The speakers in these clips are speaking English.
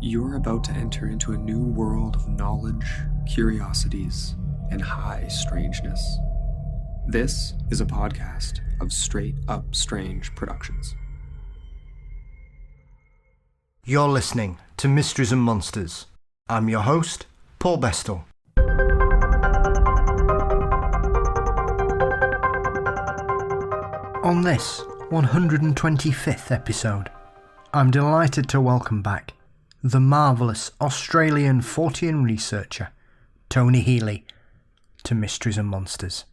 You're about to enter into a new world of knowledge, curiosities, and high strangeness. This is a podcast of Straight Up Strange Productions. You're listening to Mysteries and Monsters. I'm your host, Paul Bestall. On this 125th episode, I'm delighted to welcome back the marvellous Australian fortean researcher, Tony Healy, to Mysteries and Monsters.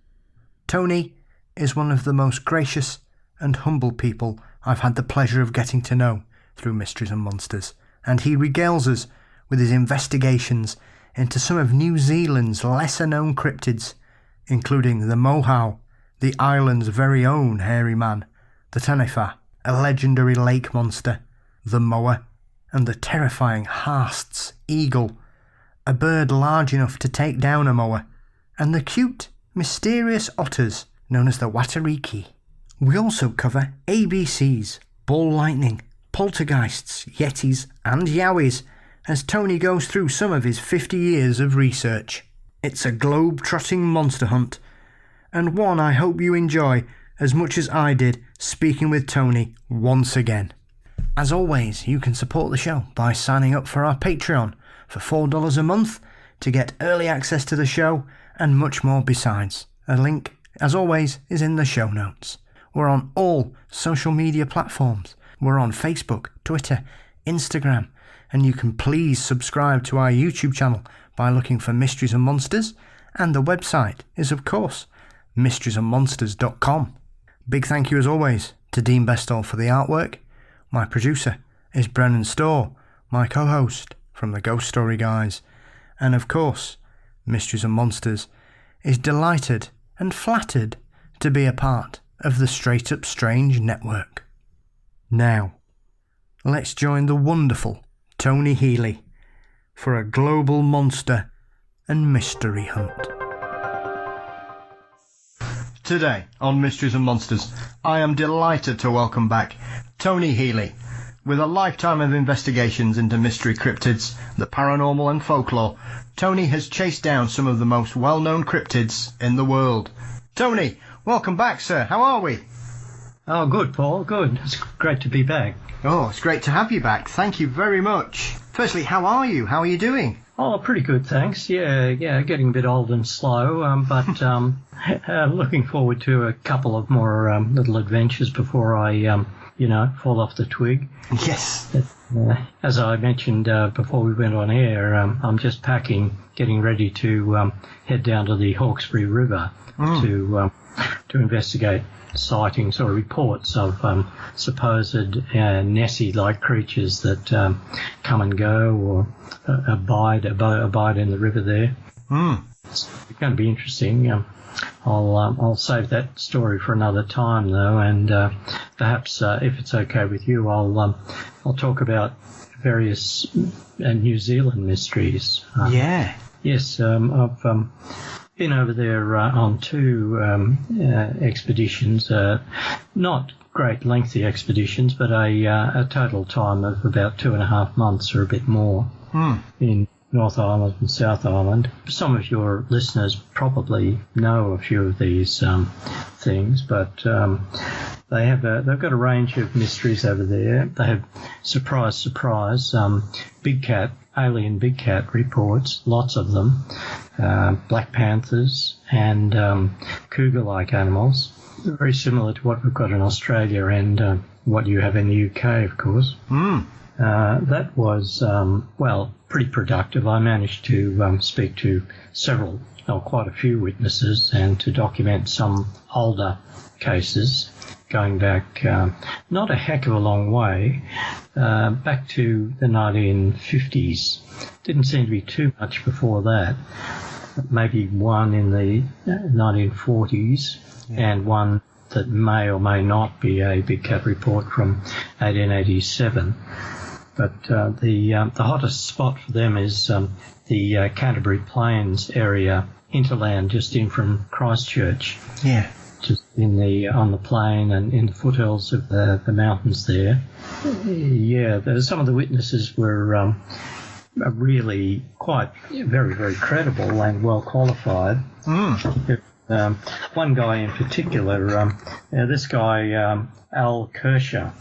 Tony is one of the most gracious and humble people I've had the pleasure of getting to know through Mysteries and Monsters, and he regales us with his investigations into some of New Zealand's lesser-known cryptids, including the Moehau, the island's very own hairy man, the Taniwha, a legendary lake monster, the moa, and the terrifying Haast Eagle, a bird large enough to take down a moa, and the cute, mysterious otters known as the waterways. We also cover ABCs, ball lightning, poltergeists, yetis, and yowies, as Tony goes through some of his 50 years of research. It's a globe-trotting monster hunt, and one I hope you enjoy as much as I did speaking with Tony once again. As always, you can support the show by signing up for our Patreon for $4 a month to get early access to the show and much more besides. A link, as always, is in the show notes. We're on all social media platforms. We're on Facebook, Twitter, Instagram, and you can please subscribe to our YouTube channel by looking for Mysteries and Monsters, and the website is, of course, mysteriesandmonsters.com. Big thank you as always to Dean Bestall for the artwork. My producer is Brennan Storr, my co-host from the Ghost Story Guys, and of course, Mysteries and Monsters is delighted and flattered to be a part of the Straight Up Strange network. Now, let's join the wonderful Tony Healy for a global monster and mystery hunt. Today on Mysteries and Monsters, I am delighted to welcome back Tony Healy. With a lifetime of investigations into mystery cryptids, the paranormal and folklore, Tony has chased down some of the most well-known cryptids in the world. Tony, welcome back, sir. How are we? Oh, good, Paul. Good. It's great to be back. Oh, it's great to have you back. Thank you very much. Firstly, how are you? How are you doing? Oh, pretty good, thanks. Yeah, getting a bit old and slow, but looking forward to a couple of more little adventures before I, fall off the twig. Yes. As I mentioned before we went on air, I'm just packing, getting ready to head down to the Hawkesbury River to investigate sightings or reports of supposed Nessie-like creatures that come and go or abide in the river there. It's going to be interesting. I'll save that story for another time though, and perhaps if it's okay with you, I'll talk about various New Zealand mysteries. Yes, I've been over there on two expeditions, not great lengthy expeditions, but a total time of about 2.5 months or a bit more in North Island and South Island. Some of your listeners probably know a few of these things, but they've got a range of mysteries over there. They have, surprise, alien big cat reports, lots of them, Black Panthers and cougar-like animals, very similar to what we've got in Australia and what you have in the UK, of course. That was, pretty productive. I managed to speak to quite a few witnesses and to document some older cases going back not a heck of a long way, back to the 1950s. Didn't seem to be too much before that. Maybe one in the 1940s and one that may or may not be a big cat report from 1887. But the hottest spot for them is the Canterbury Plains area, hinterland just in from Christchurch. Yeah. just on the plain and in the foothills of the mountains there. Yeah, some of the witnesses were really quite very, very credible and well qualified. One guy in particular, this guy, Al Kershaw,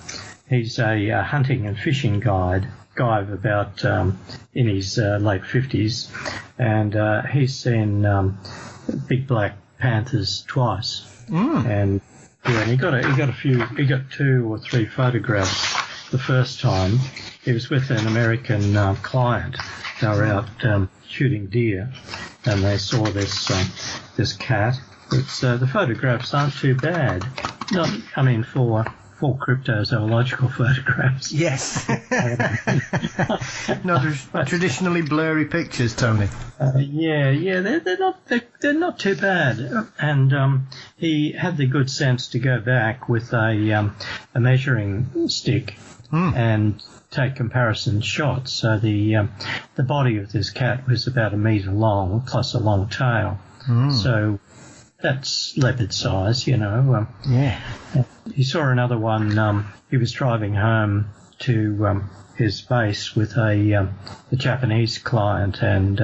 he's a hunting and fishing guy of about in his late 50s, and he's seen big black panthers twice, and he got 2 or 3 photographs the first time. He was with an American client. They were out shooting deer, and they saw this cat. The photographs aren't too bad. For cryptozoological photographs. Yes. No, there's traditionally blurry pictures, Tony. They're not too bad. And he had the good sense to go back with a measuring stick and take comparison shots. So the body of this cat was about 1 metre long, plus a long tail. So that's leopard size, yeah. He saw another one. He was driving home to his base with a Japanese client, and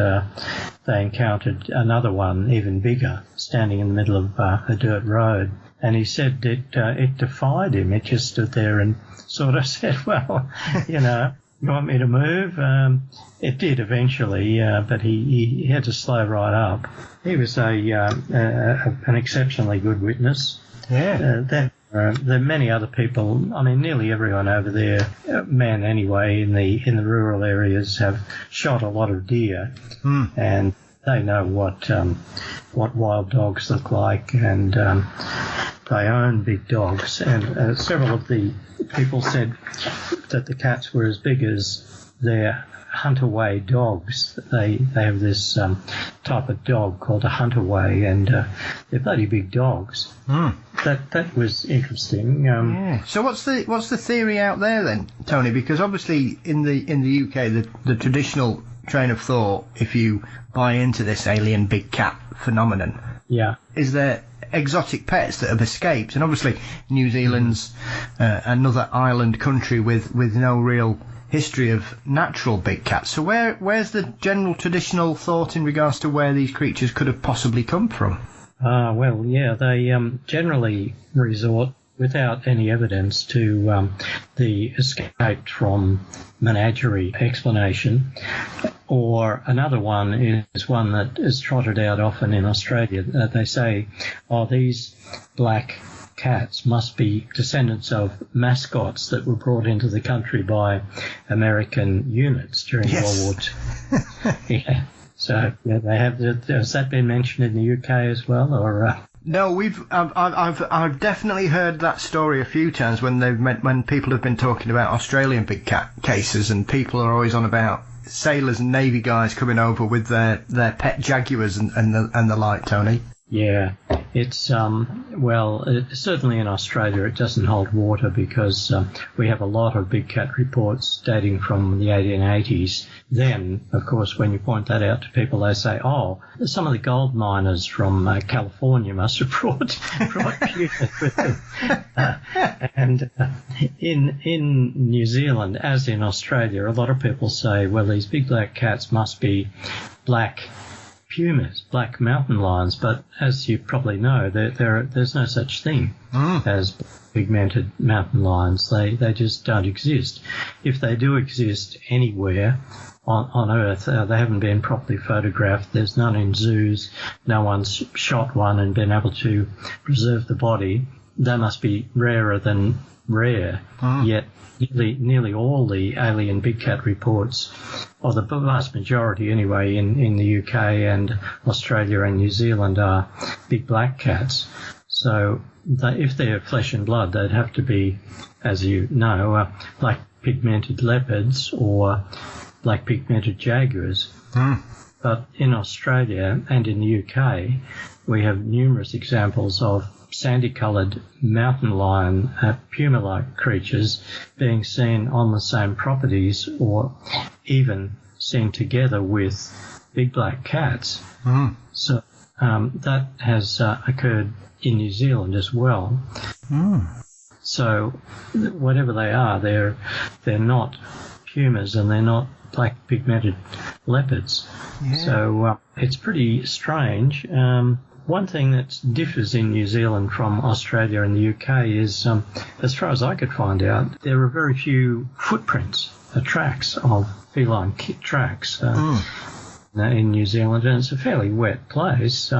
they encountered another one, even bigger, standing in the middle of a dirt road. And he said it defied him. It just stood there and sort of said, well, you want me to move? It did eventually, but he had to slow right up. He was an exceptionally good witness. Yeah. There are many other people. Nearly everyone over there, men anyway, in the rural areas, have shot a lot of deer, and they know what wild dogs look like, and they own big dogs. And several of the people said that the cats were as big as their Hunterway dogs. They have this type of dog called a Hunterway, and they're bloody big dogs. That was interesting. So what's the theory out there then, Tony? Because obviously in the UK the traditional train of thought, if you buy into this alien big cat phenomenon, is there exotic pets that have escaped? And obviously New Zealand's another island country with no real history of natural big cats. So where's the general traditional thought in regards to where these creatures could have possibly come from? They generally resort without any evidence to the escaped from menagerie explanation. Or another one is one that is trotted out often in Australia. They say, these black cats must be descendants of mascots that were brought into the country by American units during World War II. So they have. Has that been mentioned in the UK as well, or? No, I've definitely heard that story a few times when people have been talking about Australian big cat cases, and people are always on about sailors and navy guys coming over with their pet jaguars and the like, Tony. Yeah, it's certainly in Australia it doesn't hold water because we have a lot of big cat reports dating from the 1880s. Then, of course, when you point that out to people, they say, some of the gold miners from California must have brought pumas with them. And in New Zealand, as in Australia, a lot of people say, well, these big black cats must be black pumas, black mountain lions, but as you probably know, there's no such thing as pigmented mountain lions. They just don't exist. If they do exist anywhere on Earth, they haven't been properly photographed. There's none in zoos. No one's shot one and been able to preserve the body. They must be rarer than rare. Yet nearly all the alien big cat reports, or the vast majority anyway, in the UK and Australia and New Zealand are big black cats. So if they're flesh and blood, they'd have to be, as you know, black pigmented leopards or black pigmented jaguars. But in Australia and in the UK, we have numerous examples of sandy-coloured mountain lion, puma-like creatures being seen on the same properties or even seen together with big black cats. So that has occurred in New Zealand as well. So whatever they are, they're not pumas and they're not black pigmented leopards. Yeah. So it's pretty strange. One thing that differs in New Zealand from Australia and the UK is, as far as I could find out, there are very few footprints, tracks of feline tracks in New Zealand, and it's a fairly wet place.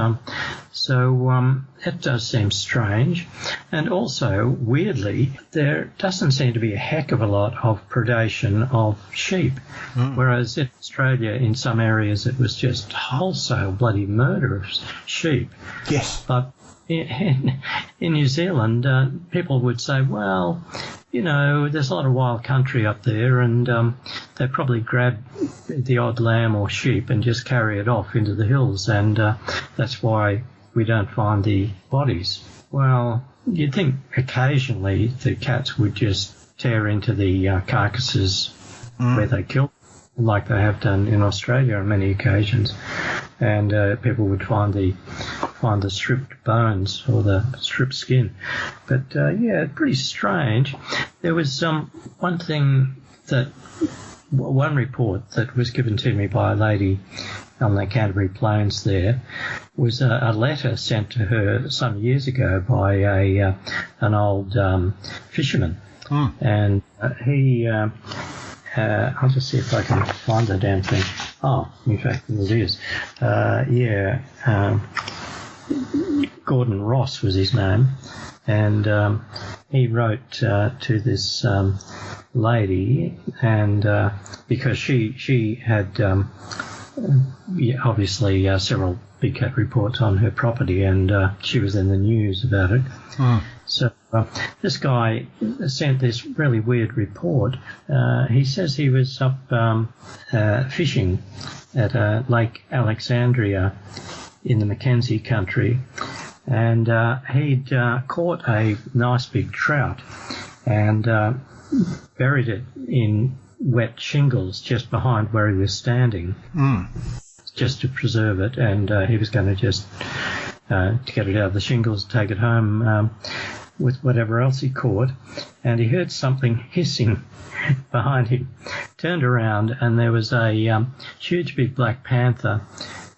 So it does seem strange. And also, weirdly, there doesn't seem to be a heck of a lot of predation of sheep, whereas in Australia, in some areas, it was just wholesale bloody murder of sheep. Yes. But in New Zealand, people would say, well, you know, there's a lot of wild country up there, and they probably grab the odd lamb or sheep and just carry it off into the hills, and that's why we don't find the bodies. Well, you'd think occasionally the cats would just tear into the carcasses where they killed, like they have done in Australia on many occasions, and people would find the stripped bones or the stripped skin. But yeah, pretty strange. There was one report that was given to me by a lady on the Canterbury Plains there, was a letter sent to her some years ago by an old fisherman, and he I'll just see if I can find the damn thing. Oh, in fact, it is. Gordon Ross was his name, and he wrote to this lady, and because she had obviously several big cat reports on her property, and she was in the news about it. So this guy sent this really weird report. He says he was up fishing at Lake Alexandria in the Mackenzie country, and he'd caught a nice big trout and buried it in wet shingles just behind where he was standing, just to preserve it, and he was going to just to get it out of the shingles, take it home with whatever else he caught, and he heard something hissing behind him. Turned around, and there was a huge big black panther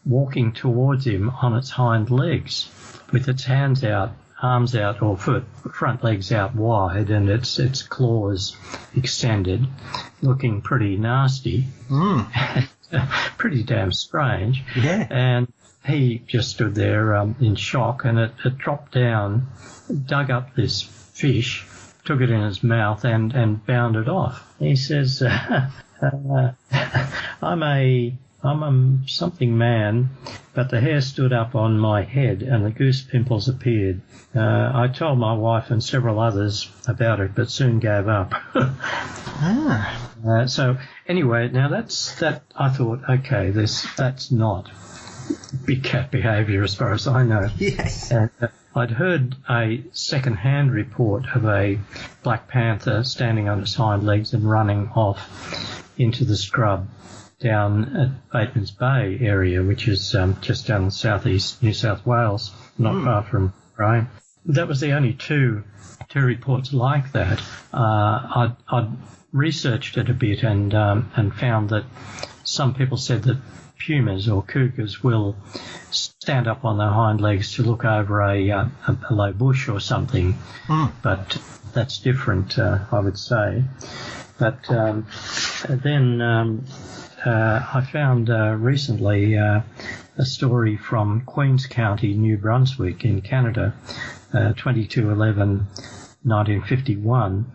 walking towards him on its hind legs, with its hands out, arms out, or front legs out wide, and its claws extended, looking pretty nasty. Pretty damn strange. Yeah. And he just stood there in shock, and it dropped down, dug up this fish, took it in his mouth, and bounded off. He says, I'm a something man, but the hair stood up on my head and the goose pimples appeared. I told my wife and several others about it, but soon gave up. So anyway, now that I thought, okay, that's not big cat behaviour as far as I know. Yes. I'd heard a second-hand report of a black panther standing on its hind legs and running off into the scrub down at Bateman's Bay area, which is just down in southeast New South Wales, not far from Rome. That was the only two reports like that. I'd researched it a bit and found that some people said that pumas or cougars will stand up on their hind legs to look over a low bush or something, but that's different, I would say. But then I found recently a story from Queens County, New Brunswick in Canada, 22/11/1951,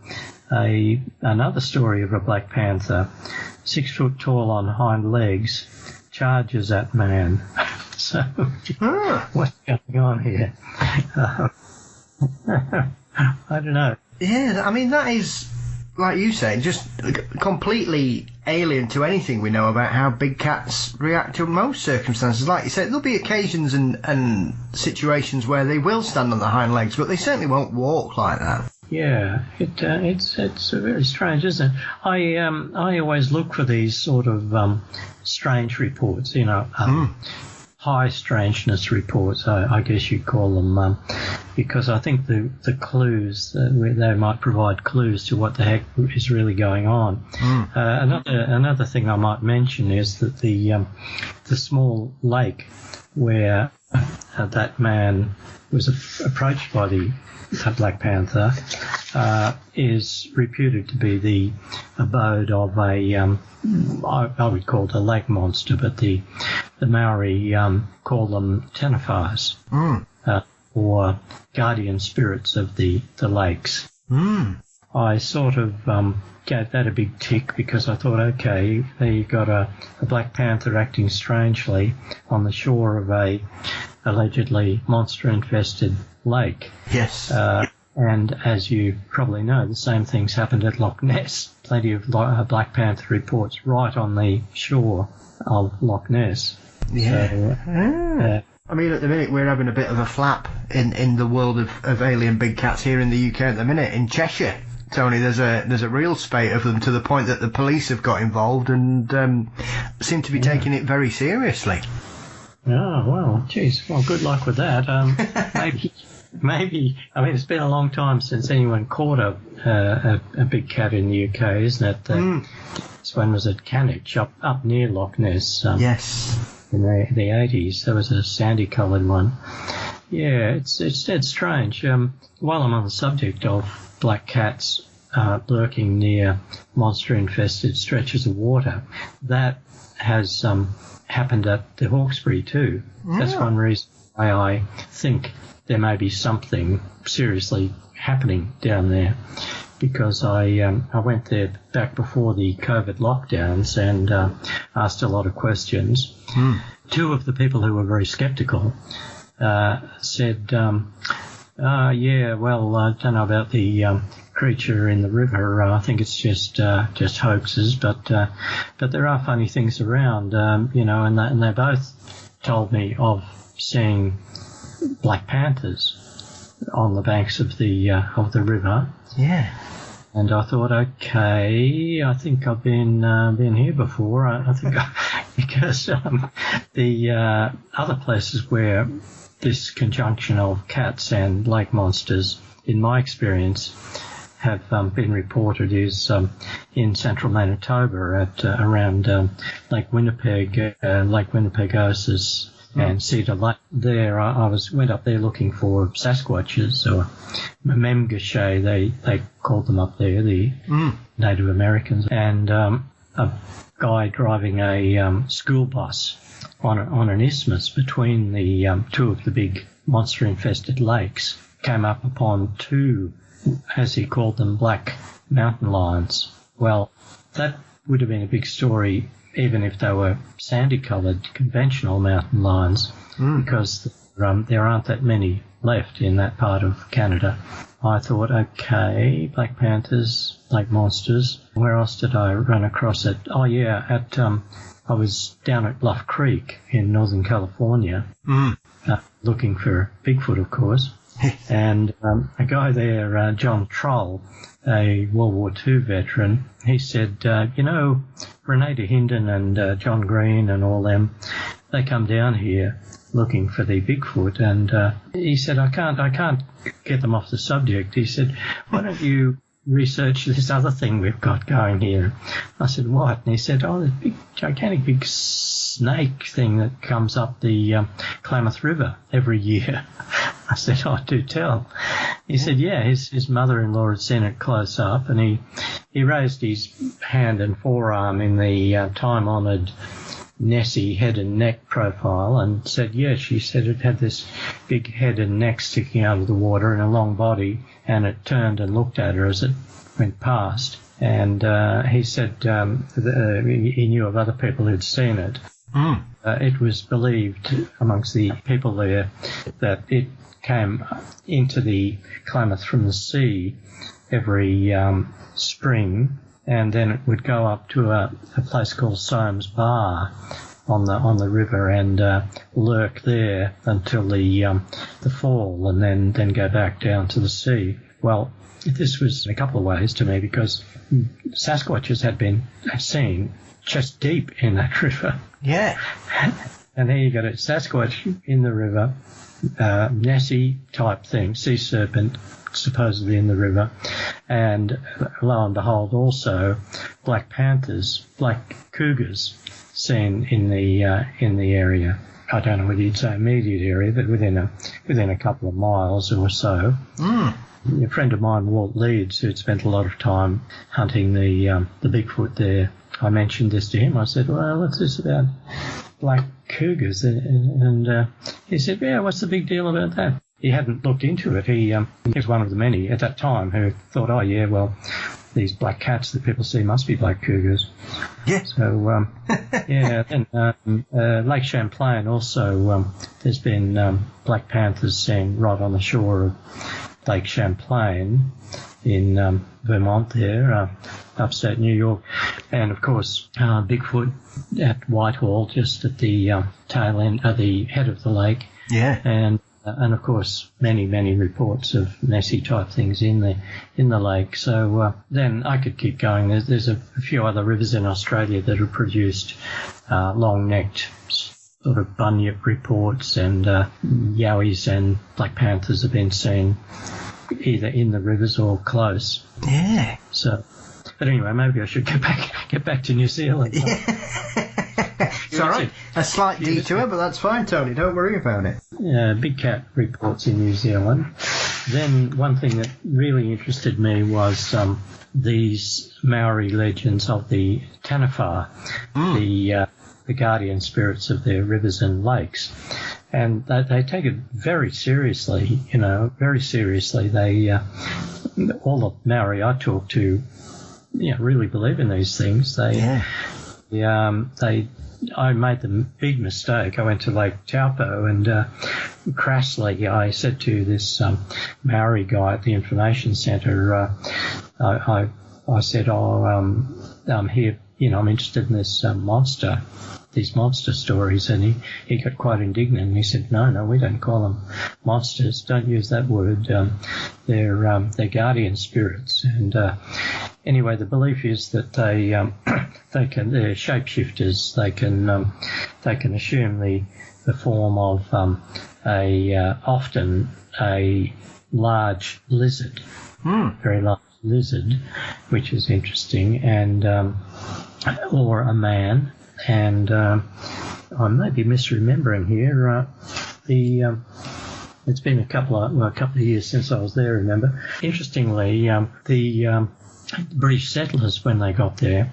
another story of a black panther, 6 foot tall on hind legs, charges at man. So, what's going on here? I don't know. Yeah, I mean, that is, like you say, just completely alien to anything we know about how big cats react to most circumstances. Like you said, there'll be occasions and situations where they will stand on their hind legs, but they certainly won't walk like that. Yeah, it's very strange, isn't it? I always look for these sort of strange reports, high strangeness reports, I guess you'd call them, because I think the clues, they might provide clues to what the heck is really going on. Another thing I might mention is that the small lake where that man was approached by the Black Panther is reputed to be the abode of a, I would call it a lake monster, but the Maori call them Taniwhas, or guardian spirits of the lakes. I sort of gave that a big tick because I thought, okay, there you got a Black Panther acting strangely on the shore of a allegedly monster-infested lake. Yes. And as you probably know, the same things happened at Loch Ness. Plenty of Black Panther reports right on the shore of Loch Ness. Yeah. So, I mean, at the minute, we're having a bit of a flap in the world of alien big cats here in the UK at the minute. In Cheshire, Tony, there's a real spate of them, to the point that the police have got involved and seem to be taking it very seriously. Oh, well, geez. Well, good luck with that. Maybe. I mean, it's been a long time since anyone caught a big cat in the UK, isn't it? This one was at Cannock, up near Loch Ness. Yes. In the 80s, there was a sandy-coloured one. Yeah, it's dead strange. While I'm on the subject of black cats lurking near monster-infested stretches of water, that has happened at the Hawkesbury too. Yeah. That's one reason why I think there may be something seriously happening down there, because I went there back before the COVID lockdowns and asked a lot of questions. Two of the people who were very sceptical said, yeah, well, I don't know about the creature in the river. I think it's just hoaxes, but there are funny things around, and they both told me of seeing Black Panthers on the banks of the river. Yeah. And I thought, okay, I think I've been here before. I think because the other places where this conjunction of cats and lake monsters, in my experience, have been reported is in central Manitoba at around Lake Winnipeg, Lake Winnipegosis, and Cedar Lake. There, I went up there looking for Sasquatches, or Memgeshay, they called them up there, the Native Americans, and a guy driving a school bus on an isthmus between the two of the big monster-infested lakes came up upon two, as he called them, black mountain lions. Well, that would have been a big story even if they were sandy-coloured conventional mountain lions, because there aren't that many left in that part of Canada. I thought, okay, Black Panthers, Lake Monsters. Where else did I run across it? Oh, yeah, I was down at Bluff Creek in Northern California, looking for Bigfoot, of course. And a guy there, John Troll, a World War II veteran, he said, Renata Hinden and John Green and all them, they come down here looking for the Bigfoot, and he said, I can't get them off the subject. He said, why don't you research this other thing we've got going here? I said, what? And he said, this big, gigantic big snake thing that comes up the Klamath River every year. I said, oh, do tell. He said, yeah, his mother-in-law had seen it close up, and he raised his hand and forearm in the time-honoured Nessie head and neck profile and said, yes, she said it had this big head and neck sticking out of the water and a long body, and it turned and looked at her as it went past. And he said he knew of other people who'd seen it. It was believed amongst the people there that it came into the Klamath from the sea every spring, and then it would go up to a place called Soames Bar on the river and lurk there until the fall, and then go back down to the sea. Well, this was in a couple of ways to me, because Sasquatches had been seen chest deep in that river. Yeah. And here you got a Sasquatch in the river, Nessie type thing, sea serpent supposedly in the river, and lo and behold also black panthers, black cougars seen in the area. I don't know whether you'd say immediate area, but within a couple of miles or so. A friend of mine, Walt Leeds, who'd spent a lot of time hunting the Bigfoot there, I mentioned this to him. I said, well, what's this about black cougars? And he said, yeah, what's the big deal about that? He hadn't looked into it. He was one of the many at that time who thought, oh, yeah, well, these black cats that people see must be black cougars. Yeah. So, yeah, and Lake Champlain also, there's been black panthers seen right on the shore of Lake Champlain in Vermont there, upstate New York. And, of course, Bigfoot at Whitehall, just at the tail end, the head of the lake. Yeah. And of course, many reports of Nessie-type things in the lake. So then I could keep going. There's a few other rivers in Australia that have produced long-necked sort of bunyip reports, and Yowies and Black Panthers have been seen either in the rivers or close. Yeah. So, but anyway, maybe I should get back to New Zealand. It's all right. A slight detour, but that's fine, Tony. Don't worry about it. Big cat reports in New Zealand. Then one thing that really interested me was these Maori legends of the Taniwha, the guardian spirits of their rivers and lakes. And they take it very seriously, very seriously. They, all the Maori I talk to, really believe in these things. I made the big mistake. I went to Lake Taupo and crassly I said to this Maori guy at the information centre, I said, I'm here, I'm interested in this these monster stories, and he got quite indignant. He said, no, we don't call them monsters. Don't use that word. They're guardian spirits. And anyway, the belief is that they're shapeshifters. They can assume the form of often a large lizard, very large lizard, which is interesting, and or a man. And I may be misremembering here. It's been a couple of years since I was there. Remember, interestingly, the British settlers, when they got there,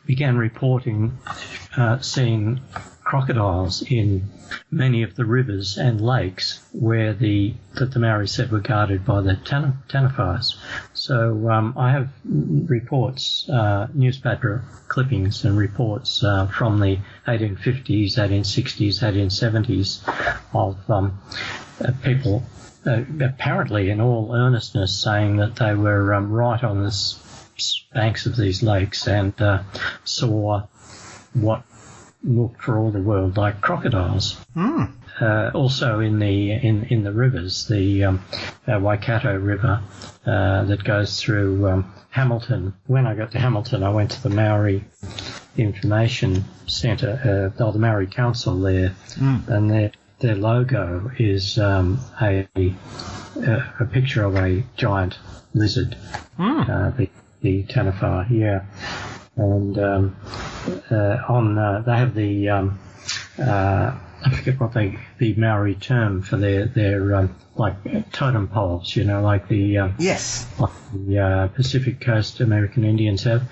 began reporting seeing crocodiles in many of the rivers and lakes that the Maori said were guarded by the Taniwhas. So I have reports, newspaper clippings and reports from the 1850s, 1860s, 1870s of people apparently in all earnestness saying that they were right on the banks of these lakes and saw what looked for all the world like crocodiles. Also in the rivers, the Waikato River that goes through Hamilton. When I got to Hamilton, I went to the Maori Information Centre, the Maori Council there, and their logo is a picture of a giant lizard, the Taniwha, yeah. And they have the I forget what the Maori term for their like totem poles, like the yes, like the Pacific Coast American Indians have.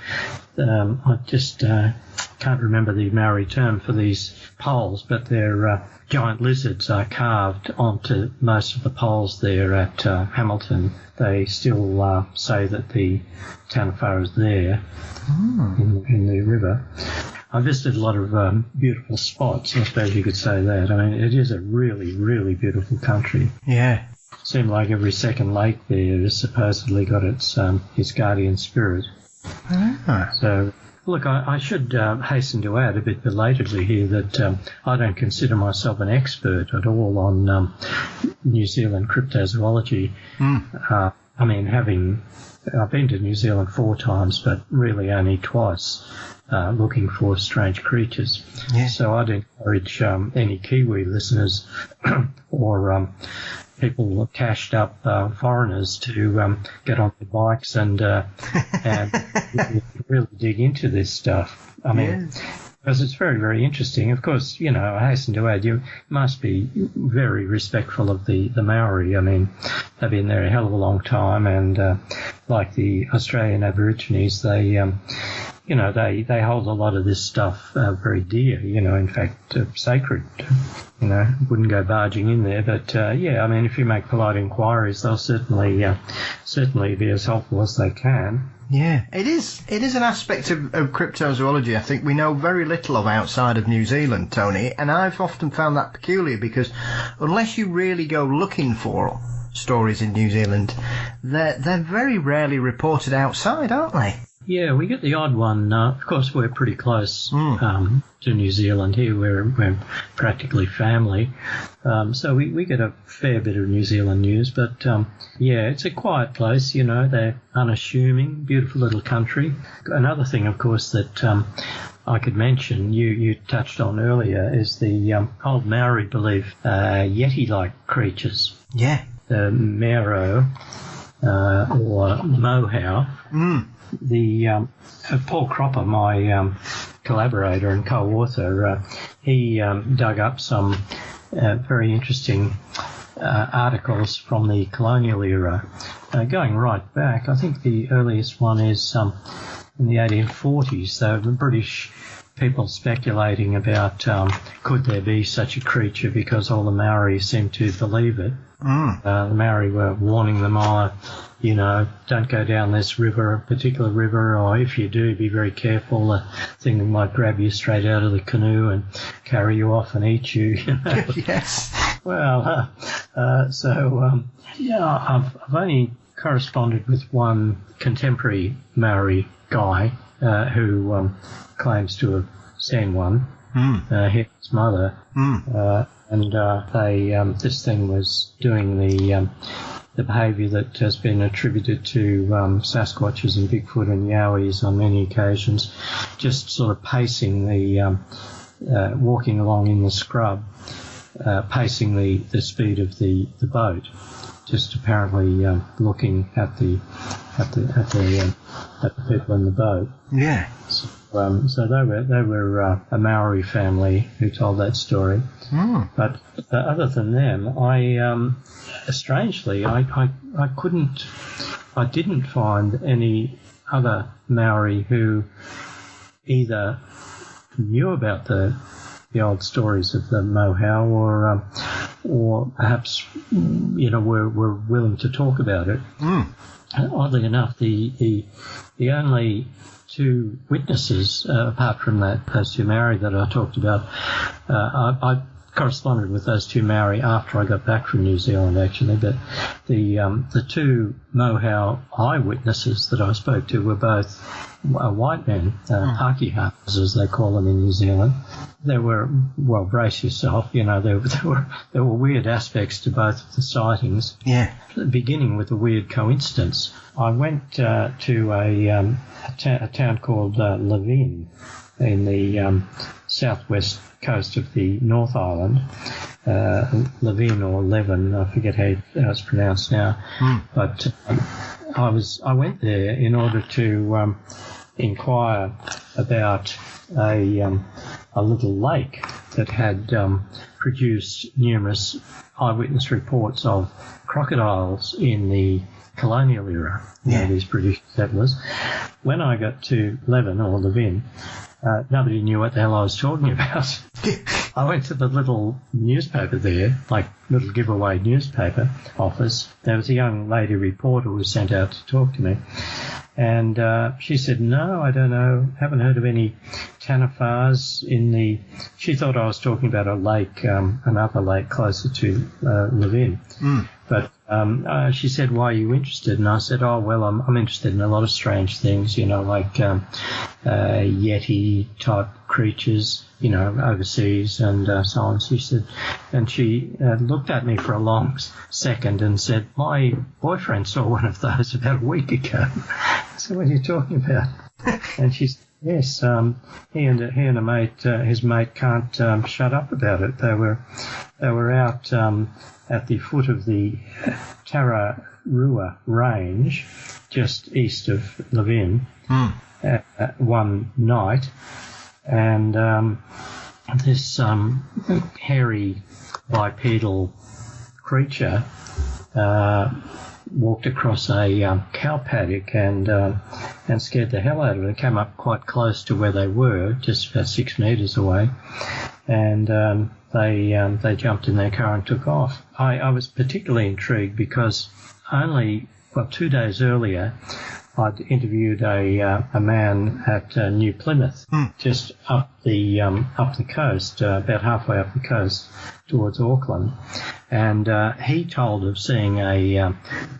I just can't remember the Maori term for these poles, but they're giant lizards are carved onto most of the poles there at Hamilton. They still say that the Taniwha is there in the river. I visited a lot of beautiful spots, I suppose you could say that. I mean, it is a really, really beautiful country. Yeah. Seemed like every second lake there has supposedly got its guardian spirit. So, look, I should hasten to add a bit belatedly here that I don't consider myself an expert at all on New Zealand cryptozoology. I mean, I've been to New Zealand 4 times, but really only twice, looking for strange creatures. Yeah. So I'd encourage any Kiwi listeners or people cashed up foreigners to get on their bikes and really dig into this stuff. I mean, because it's very, very interesting. Of course, you know, I hasten to add, you must be very respectful of the Maori. I mean, they've been there a hell of a long time, and like the Australian Aborigines, they, you know, they hold a lot of this stuff very dear, you know, in fact, sacred. You know, wouldn't go barging in there, but yeah, I mean, if you make polite inquiries, they'll certainly be as helpful as they can. Yeah, it is an aspect of cryptozoology I think we know very little of outside of New Zealand, Tony, and I've often found that peculiar because unless you really go looking for stories in New Zealand, they're very rarely reported outside, aren't they? Yeah, we get the odd one. Of course, we're pretty close to New Zealand here. We're practically family. So we get a fair bit of New Zealand news. But, yeah, it's a quiet place, you know. They're unassuming, beautiful little country. Another thing, of course, that I could mention, you touched on earlier, is the old Maori belief, Yeti-like creatures. Yeah. The Moehau or Moehau. The Paul Cropper, my collaborator and co-author, he dug up some very interesting articles from the colonial era, going right back. I think the earliest one is in the 1840s. So the British people speculating about could there be such a creature, because all the Maori seemed to believe it. The Maori were warning them all, you know, don't go down this river, a particular river, or if you do, be very careful. The thing might grab you straight out of the canoe and carry you off and eat you. You know? Yes. Well, yeah, I've only corresponded with one contemporary Maori guy who claims to have seen one. His mother. And this thing was doing the behaviour that has been attributed to Sasquatches and Bigfoot and Yowies on many occasions, just sort of pacing walking along in the scrub, pacing the speed of the boat, just apparently looking at the people in the boat. Yeah. So they were a Maori family who told that story. But other than them, strangely, I didn't find any other Maori who either knew about the old stories of the Moehau or perhaps, you know, were willing to talk about it. Oddly enough, the only 2 witnesses, apart from those 2 Maori that I talked about, I corresponded with those 2 Maori after I got back from New Zealand, actually, but the 2 Moehau eyewitnesses that I spoke to were both white men, Pākehās, as they call them in New Zealand. There were, well, brace yourself, you know, there were weird aspects to both of the sightings. Yeah. Beginning with a weird coincidence. I went to a town called Levin in the southwest coast of the North Island. Levin or Levin, I forget how it's pronounced now. But I went there in order to inquire about a little lake that had produced numerous eyewitness reports of crocodiles in the colonial era, you know, these British settlers. When I got to Levin or Levin, nobody knew what the hell I was talking about. I went to the little newspaper there, like little giveaway newspaper office. There was a young lady reporter who was sent out to talk to me. And she said, no, I don't know, haven't heard of any Taniwhas in the... She thought I was talking about a lake, another lake closer to Levin. But she said, why are you interested? And I said, oh, well, I'm interested in a lot of strange things, you know, like Yeti-type creatures, overseas and so on. She said, and she looked at me for a long second and said, "My boyfriend saw one of those about a week ago." So what are you talking about? And she said, "Yes, he and a mate, his mate, can't shut up about it. They were out at the foot of the Tararua Range, just east of Levin, one night, and this hairy bipedal creature walked across a cow paddock and scared the hell out of it. It came up quite close to where they were, just about 6 meters away, and they jumped in their car and took off. I was particularly intrigued because only 2 days earlier I'd interviewed a man at New Plymouth, just up the coast, about halfway up the coast towards Auckland, and he told of seeing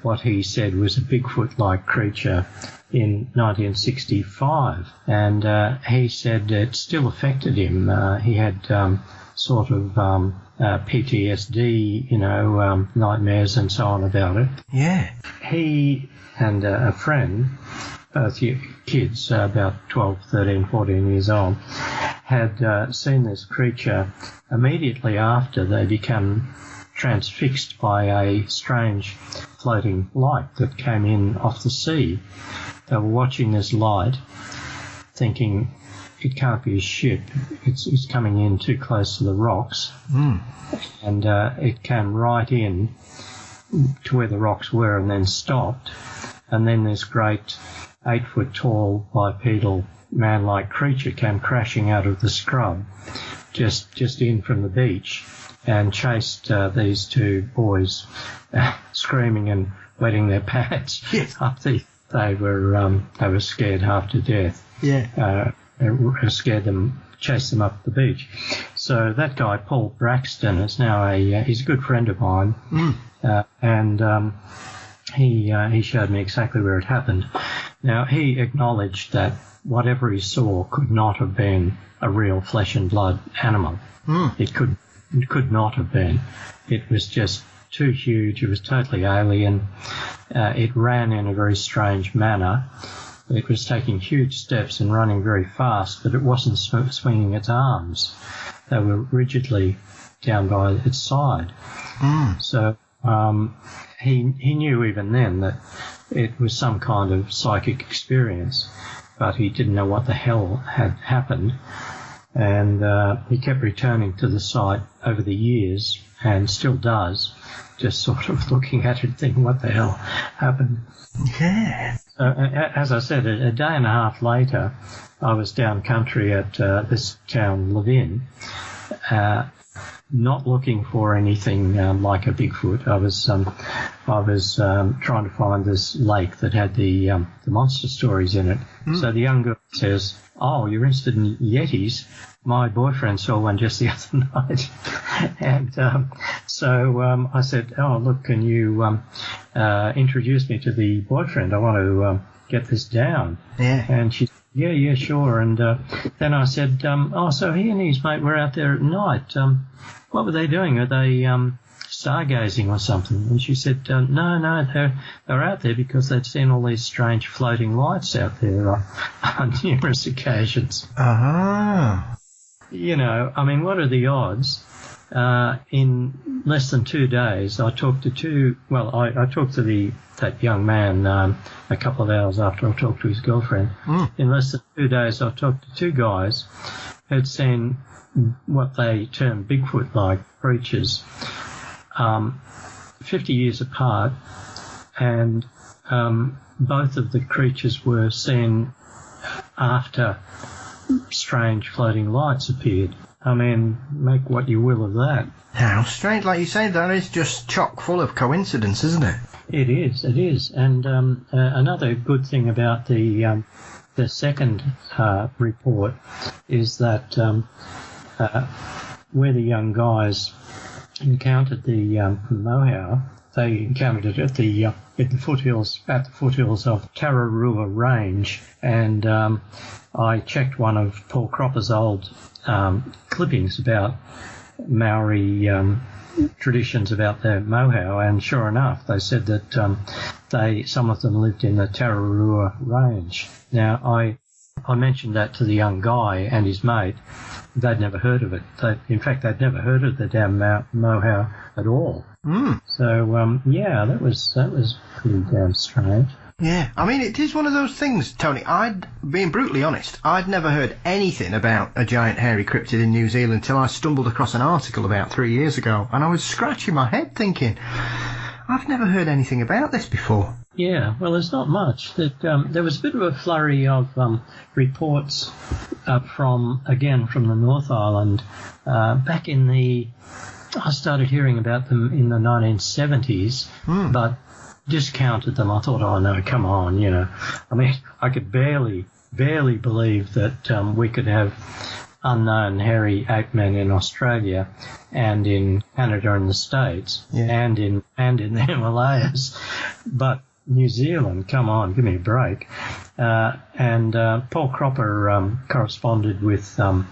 what he said was a Bigfoot-like creature in 1965, and he said it still affected him. He had sort of PTSD, nightmares and so on about it. Yeah. He and a friend, both kids, about 12, 13, 14 years old, had seen this creature immediately after they become transfixed by a strange floating light that came in off the sea. They were watching this light, thinking it can't be a ship, it's coming in too close to the rocks, and it came right in to where the rocks were and then stopped, and then this great 8-foot-tall bipedal man-like creature came crashing out of the scrub just in from the beach and chased these two boys, screaming and wetting their pants. Yes. They were scared half to death. Yeah. Scared them, chased them up the beach. So that guy, Paul Braxton, is now he's a good friend of mine, and he showed me exactly where it happened. Now, he acknowledged that whatever he saw could not have been a real flesh and blood animal. It could not have been. It was just too huge. It was totally alien. It ran in a very strange manner. It was taking huge steps and running very fast, but it wasn't swinging its arms. They were rigidly down by its side. So he knew even then that it was some kind of psychic experience, but he didn't know what the hell had happened. And he kept returning to the site over the years and still does, just sort of looking at it thinking, what the hell happened? Yeah. As I said, a day and a half later, I was down country at this town, Levin, not looking for anything like a Bigfoot. I was trying to find this lake that had the monster stories in it. So the young girl says, "Oh, you're interested in Yetis? My boyfriend saw one just the other night." And so I said, "Oh, look, can you introduce me to the boyfriend? I want to get this down." Yeah. And she said, yeah, sure. And then I said, so he and his mate were out there at night. What were they doing? Are they stargazing or something? And she said, no, they're out there because they'd seen all these strange floating lights out there on numerous occasions. Uh-huh. What are the odds? In less than 2 days, I talked to I talked to that young man a couple of hours after I talked to his girlfriend. In less than 2 days, I talked to two guys who'd seen what they term Bigfoot-like creatures, 50 years apart, and both of the creatures were seen after strange floating lights appeared. Make what you will of that. How strange. Like you say, that is just chock full of coincidence, isn't it? It is. And another good thing about the second report is that where the young guys encountered the Moehau, they encountered it at the foothills of Tararua Range, and I checked one of Paul Cropper's old clippings about Maori traditions about their Moehau, and sure enough, they said that some of them lived in the Tararua Range. Now, I mentioned that to the young guy and his mate. They'd never heard of it. In fact, they'd never heard of the damn Moehau at all. So, yeah, that was pretty damn strange. Yeah, I mean, it is one of those things, Tony. Being brutally honest, I'd never heard anything about a giant hairy cryptid in New Zealand until I stumbled across an article about 3 years ago, and I was scratching my head thinking, I've never heard anything about this before. Yeah, well, there's not much. There was a bit of a flurry of reports from the North Island back in I started hearing about them in the 1970s, but discounted them. I thought, oh no, come on, I mean, I could barely believe that we could have unknown hairy ape men in Australia and in Canada and the States, and in the Himalayas, but New Zealand, come on, give me a break. And Paul Cropper corresponded with the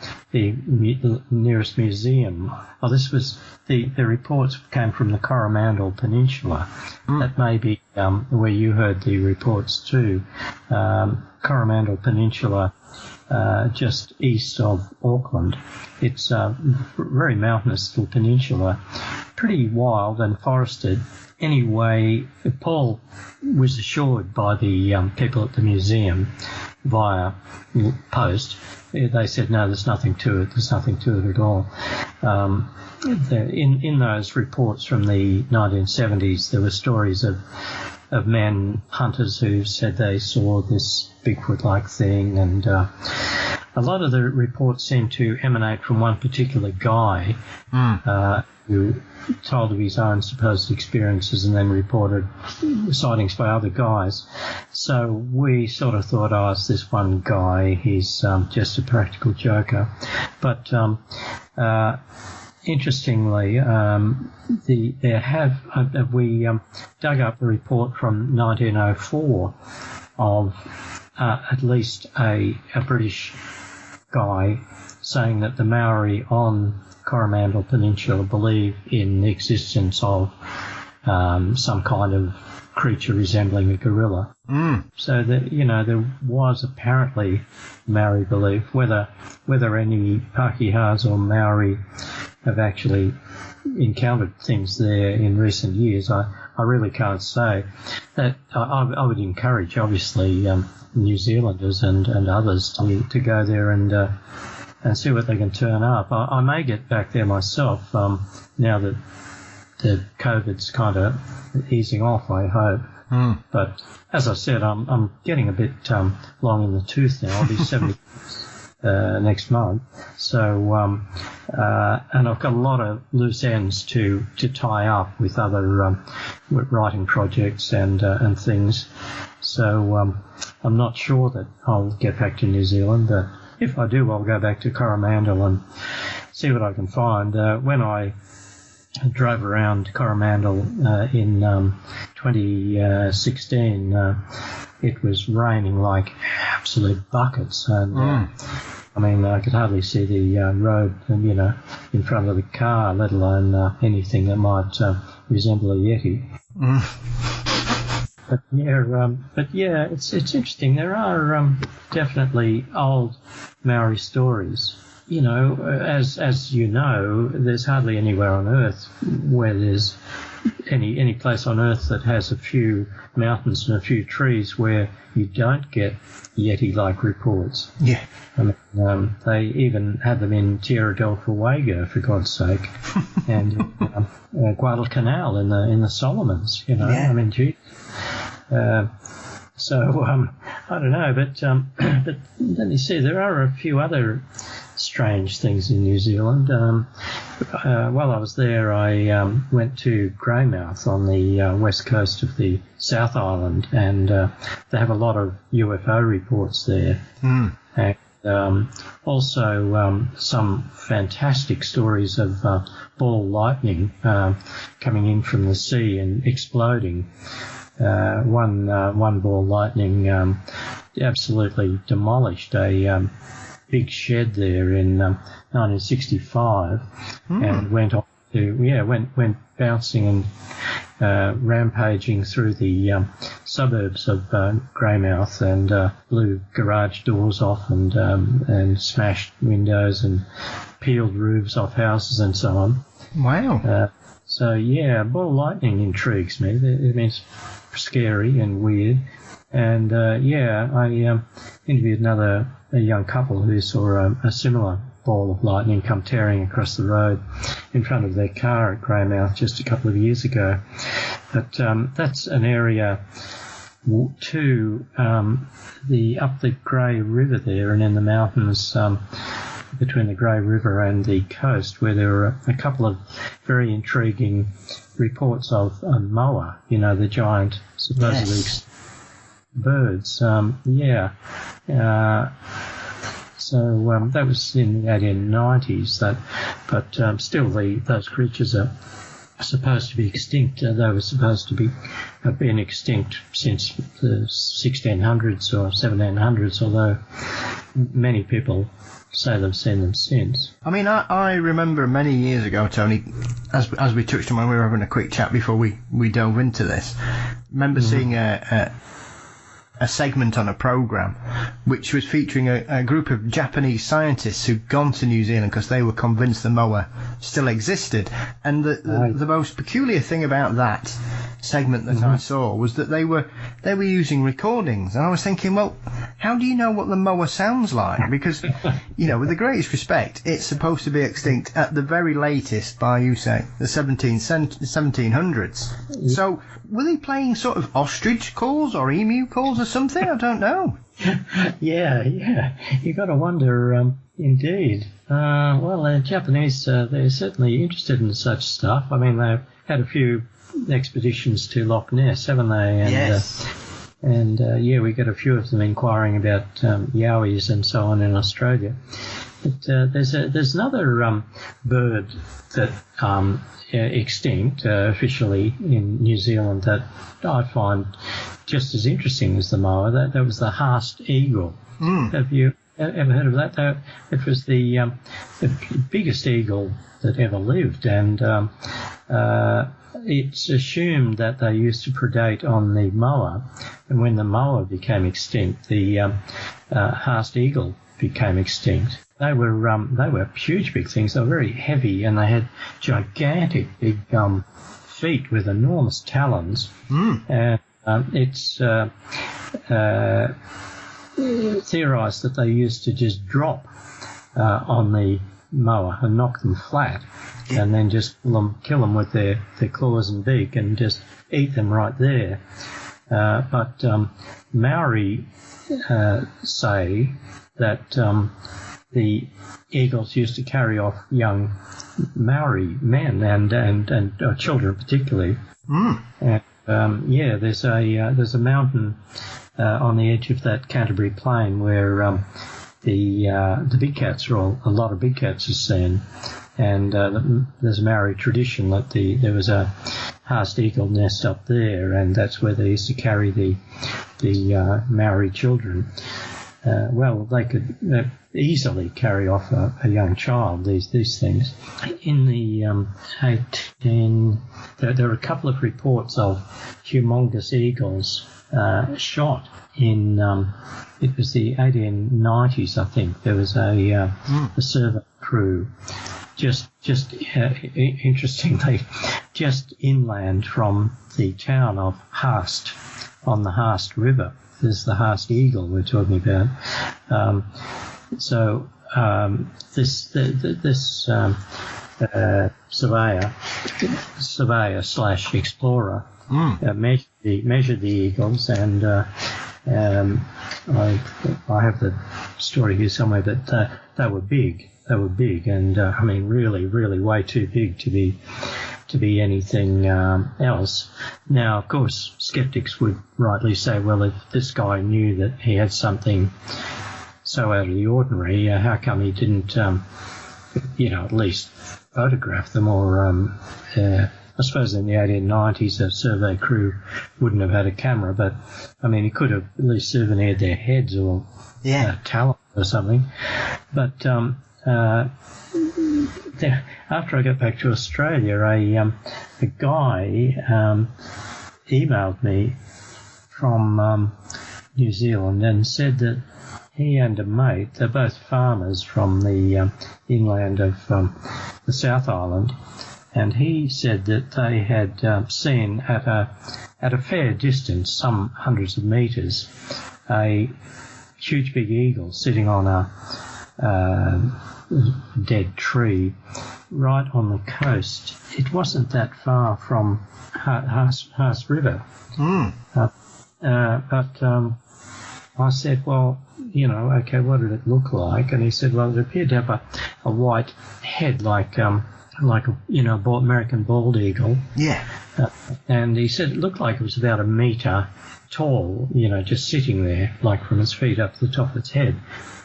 nearest museum. Well, this was the reports came from the Coromandel Peninsula. That may be where you heard the reports too. Coromandel Peninsula, just east of Auckland. It's a very mountainous little peninsula, pretty wild and forested. Anyway, Paul was assured by the people at the museum via post. They said, no, there's nothing to it. There's nothing to it at all. In those reports from the 1970s, there were stories of men, hunters, who said they saw this Bigfoot-like thing, and a lot of the reports seem to emanate from one particular guy who told of his own supposed experiences and then reported sightings by other guys. So we sort of thought, oh, it's this one guy, he's just a practical joker. But interestingly, we dug up a report from 1904 of at least a British guy saying that the Maori on Coromandel Peninsula believe in the existence of some kind of creature resembling a gorilla. So that there was apparently Maori belief. Whether any Pākehās or Maori have actually encountered things there in recent years, I really can't say. That I would encourage, obviously, New Zealanders and others to go there and see what they can turn up. I may get back there myself now that the COVID's kind of easing off, I hope. But as I said, I'm getting a bit long in the tooth now. I'll be 70 next month. So, and I've got a lot of loose ends to tie up with other writing projects and things. So I'm not sure that I'll get back to New Zealand. If I do, I'll go back to Coromandel and see what I can find. When I drove around Coromandel in 2016, it was raining like absolute buckets, and I mean, I could hardly see the road, in front of the car, let alone anything that might resemble a Yeti. But yeah, it's interesting. There are definitely old Maori stories. As you know, there's hardly anywhere on Earth where there's any place on Earth that has a few mountains and a few trees where you don't get Yeti-like reports. Yeah. I mean, they even had them in Tierra del Fuego, for God's sake, and Guadalcanal in the Solomons. Yeah. I mean, gee. So I don't know, but let me see. There are a few other strange things in New Zealand. While I was there, I went to Greymouth on the west coast of the South Island, and they have a lot of UFO reports there. also some fantastic stories of ball lightning coming in from the sea and exploding. One ball lightning absolutely demolished a big shed there in 1965 and went on to went bouncing and rampaging through the suburbs of Greymouth and blew garage doors off and smashed windows and peeled roofs off houses and so on. Wow. Ball lightning intrigues me. It means scary and weird. And I interviewed a young couple who saw a similar ball of lightning come tearing across the road in front of their car at Greymouth just a couple of years ago. But that's an area to up the Grey River there and in the mountains between the Grey River and the coast, where there were a couple of very intriguing reports of a moa, the giant supposedly birds. So that was in the 1890s. But still, those creatures are supposed to be extinct. They were supposed to have been extinct since the 1600s or 1700s, although many people say they've seen them since. I mean, I remember many years ago, Tony, as we touched on when we were having a quick chat before we dove into this, remember seeing a segment on a program which was featuring a group of Japanese scientists who'd gone to New Zealand because they were convinced the moa still existed. And the most peculiar thing about that segment that I saw was that they were using recordings, and I was thinking, well, how do you know what the moa sounds like? Because with the greatest respect, it's supposed to be extinct at the very latest by, you say, the 1700s. So were they playing sort of ostrich calls or emu calls or something? I don't know. Yeah. You got to wonder, indeed. The Japanese, they're certainly interested in such stuff. I mean, they've had a few expeditions to Loch Ness, haven't they? And, yes. We got a few of them inquiring about Yowies and so on in Australia. But there's another bird that extinct officially in New Zealand that I find just as interesting as the moa. That was the Haast Eagle. Have you ever heard of that? It was the biggest eagle that ever lived, and it's assumed that they used to predate on the moa, and when the moa became extinct, the Haast Eagle became extinct. They were huge, big things. They were very heavy, and they had gigantic, big feet with enormous talons. And it's theorised that they used to just drop on the moa and knock them flat, and then just kill them with their claws and beak and just eat them right there. But Maori say that the eagles used to carry off young Maori men and children particularly. And there's a mountain on the edge of that Canterbury Plain where the big cats a lot of big cats are seen, and there's a Maori tradition that there was a Haast Eagle nest up there, and that's where they used to carry the Maori children. They could easily carry off a young child, these things. In the there were a couple of reports of humongous eagles shot in, it was the 1890s, I think. There was a survey crew just interestingly, just inland from the town of Haast on the Haast River. There's the Haast Eagle we're talking about. This surveyor/explorer measured the eagles, and I have the story here somewhere, but they were big. They were big, and I mean, really, really way too big to be anything else. Now, of course, skeptics would rightly say, well, if this guy knew that he had something so out of the ordinary, how come he didn't, at least photograph them? Or I suppose in the 1890s, a survey crew wouldn't have had a camera, but I mean, he could have at least souvenired their heads or talent or something. But after I got back to Australia, a guy emailed me from New Zealand and said that he and a mate, they're both farmers from the inland of the South Island, and he said that they had seen at a fair distance, some hundreds of metres, a huge big eagle sitting on a dead tree right on the coast. It wasn't that far from Haast River. But I said, well, okay, what did it look like? And he said, well, it appeared to have a white head like a American bald eagle. Yeah. And he said it looked like it was about a metre tall, just sitting there, like from its feet up to the top of its head,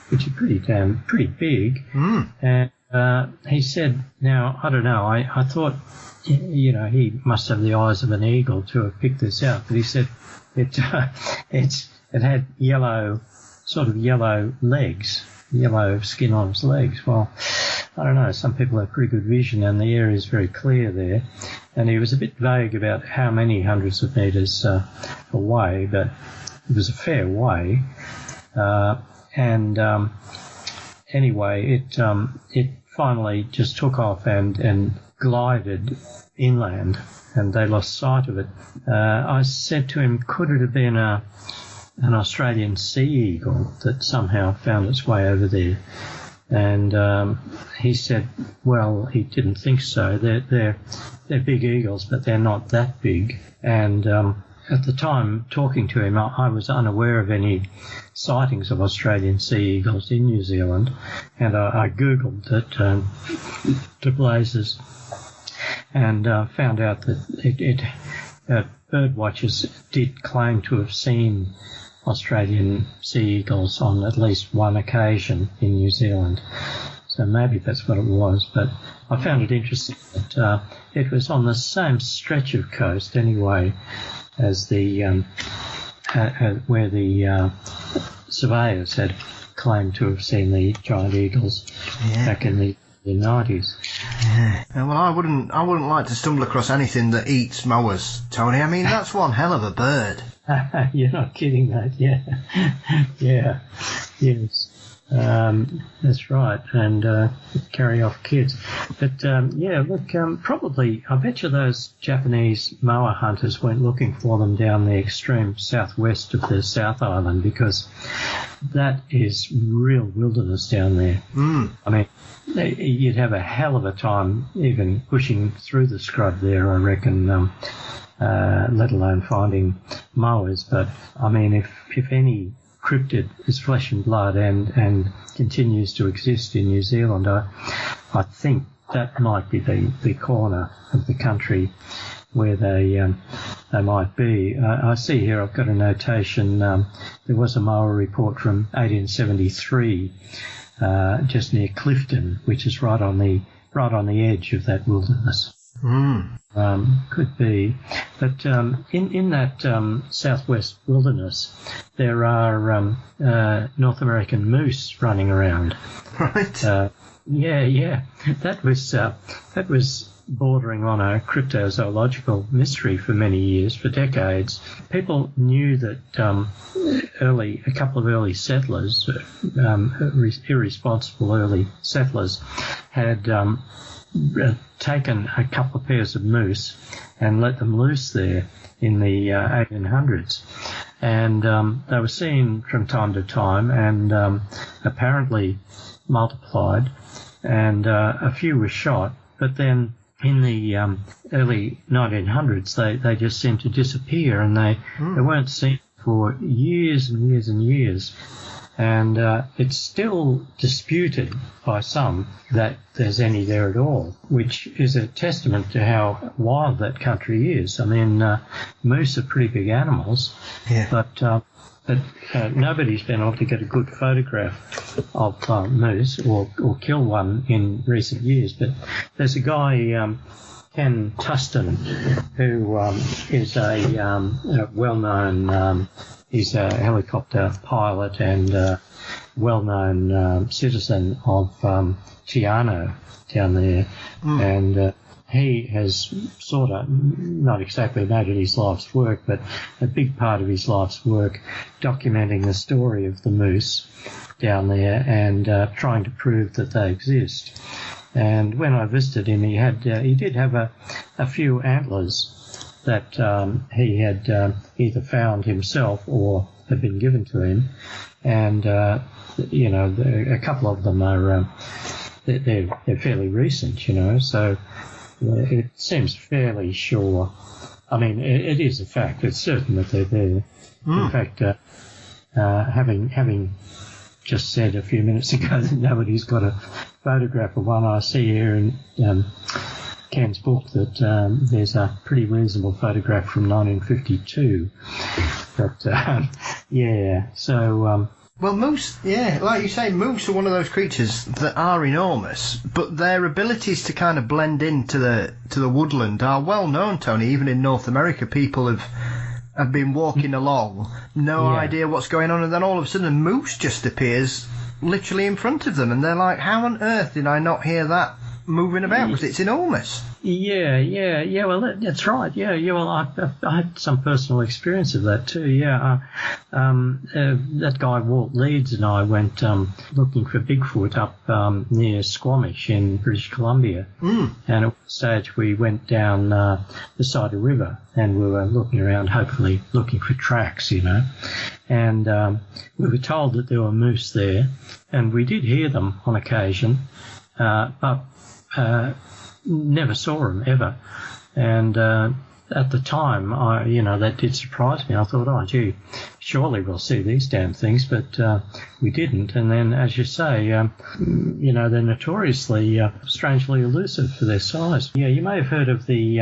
which is pretty big. And he said, now, I don't know, I thought, he must have the eyes of an eagle to have picked this out, but he said it had yellow legs, yellow skin on its legs. Well, I don't know, some people have pretty good vision and the area is very clear there. And he was a bit vague about how many hundreds of metres away, but it was a fair way. Anyway, it finally just took off and glided inland, and they lost sight of it. I said to him, could it have been an Australian sea eagle that somehow found its way over there? And he said, well, he didn't think so. They're big eagles, but they're not that big. And at the time talking to him, I was unaware of any sightings of Australian sea eagles in New Zealand, and I googled it to blazes, and found out that bird watchers did claim to have seen Australian sea eagles on at least one occasion in New Zealand. So maybe that's what it was, but I found it interesting that it was on the same stretch of coast anyway as the where the surveyors had claimed to have seen the giant eagles back in the 90s. Yeah. Well, I wouldn't like to stumble across anything that eats moas, Tony. I mean, that's one hell of a bird. You're not kidding, mate. Yeah. Yeah. Yes. That's right. And carry off kids. But, probably, I bet you those Japanese moa hunters went looking for them down the extreme southwest of the South Island, because that is real wilderness down there. I mean, you'd have a hell of a time even pushing through the scrub there, I reckon, let alone finding moas. But, I mean, if any cryptid is flesh and blood and continues to exist in New Zealand, I think that might be the corner of the country where they might be. I see here I've got a notation. There was a Maori report from 1873 just near Clifton, which is right on the edge of that wilderness. Could be. But in that southwest wilderness, there are North American moose running around. Right. Yeah. That was bordering on a cryptozoological mystery for many years, for decades. People knew that a couple of early settlers, irresponsible early settlers, had taken a couple of pairs of moose and let them loose there in the 1800s. And they were seen from time to time and apparently multiplied, and a few were shot. But then in the early 1900s, they just seemed to disappear, and they weren't seen for years and years and years. And it's still disputed by some that there's any there at all, which is a testament to how wild that country is. I mean, moose are pretty big animals, but but nobody's been able to get a good photograph of moose or kill one in recent years. But there's a guy, Ken Tustin, who is a well-known, he's a helicopter pilot and well-known citizen of Tiano down there, and he has sort of not exactly made it his life's work, but a big part of his life's work documenting the story of the moose down there and trying to prove that they exist. And when I visited him, he did have a few antlers that he had either found himself or had been given to him, and a couple of them are they're fairly recent, so it seems fairly sure. I mean, it is a fact. It's certain that they're there. In fact, having just said a few minutes ago that nobody's got a photograph of one, I see here in Ken's book that there's a pretty reasonable photograph from 1952. But so. Well, moose, like you say, moose are one of those creatures that are enormous, but their abilities to kind of blend into the woodland are well known, Tony. Even in North America, people have been walking along, no idea what's going on, and then all of a sudden a moose just appears literally in front of them, and they're like, how on earth did I not hear that moving about? Because it's enormous. Yeah. Well, that's right. Yeah. Well, I had some personal experience of that too. Yeah. That guy Walt Leeds and I went looking for Bigfoot up near Squamish in British Columbia, and at one stage we went down beside a river and we were looking around, hopefully looking for tracks, and we were told that there were moose there, and we did hear them on occasion, but never saw them ever. And at the time, that did surprise me. I thought, oh, gee, surely we'll see these damn things, but we didn't. And then, as you say, they're notoriously strangely elusive for their size. Yeah, you may have heard of the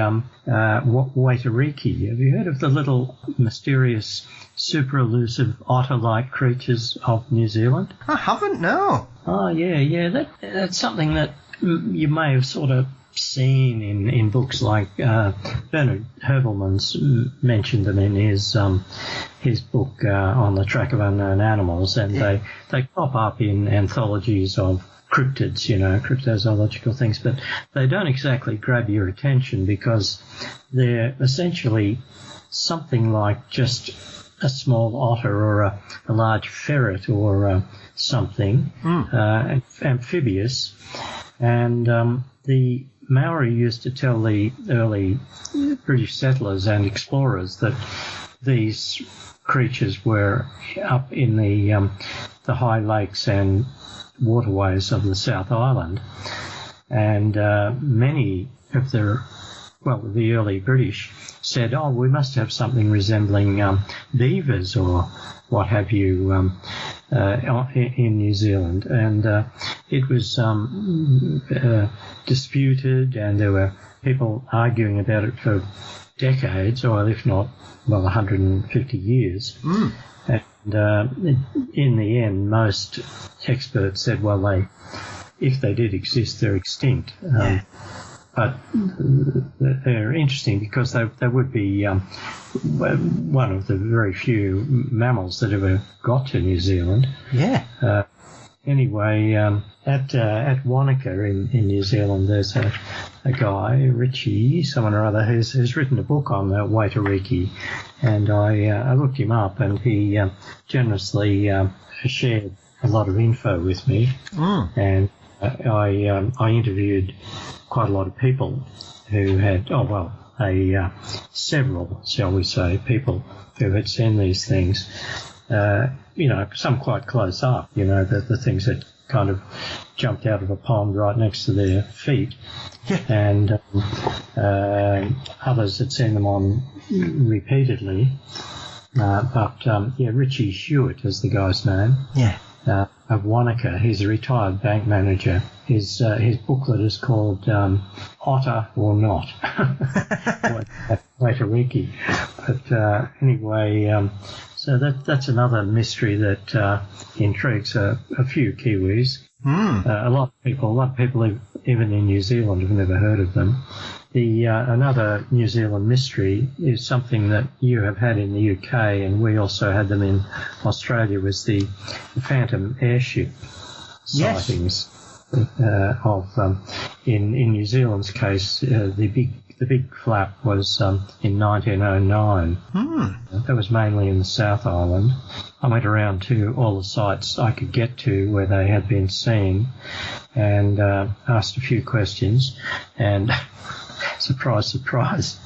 Waitariki. Have you heard of the little mysterious, super elusive otter-like creatures of New Zealand? I haven't, no. Oh, yeah. That's something that you may have sort of seen in books like Bernard Hervelman's mentioned them in his book On the Track of Unknown Animals, and they pop up in anthologies of cryptids, cryptozoological things, but they don't exactly grab your attention because they're essentially something like just a small otter or a large ferret or something, amphibious. And the Maori used to tell the early British settlers and explorers that these creatures were up in the high lakes and waterways of the South Island, and many of the early British said, oh, we must have something resembling beavers or what have you in New Zealand. And it was disputed, and there were people arguing about it for decades, or if not, 150 years. And in the end, most experts said, well, if they did exist, they're extinct. But they're interesting because they would be one of the very few mammals that ever got to New Zealand. Yeah. Anyway, at Wanaka in New Zealand, there's a guy, Richie, someone or other, who's written a book on the Waitariki, and I looked him up, and he generously shared a lot of info with me, and I interviewed quite a lot of people who had, several, shall we say, people who had seen these things, some quite close up, the things that kind of jumped out of a pond right next to their feet, and others had seen them on repeatedly, Richie Hewitt is the guy's name. Yeah. Of Wanaka. He's a retired bank manager. His booklet is called Otter or Not. Waitariki. But anyway, So that's another mystery that intrigues a few Kiwis. A lot of people, even in New Zealand, have never heard of them. Another New Zealand mystery is something that you have had in the UK, and we also had them in Australia, was the phantom airship sightings. In New Zealand's case, the big flap was in 1909. That was mainly in the South Island. I went around to all the sites I could get to where they had been seen, and asked a few questions, and surprise, surprise,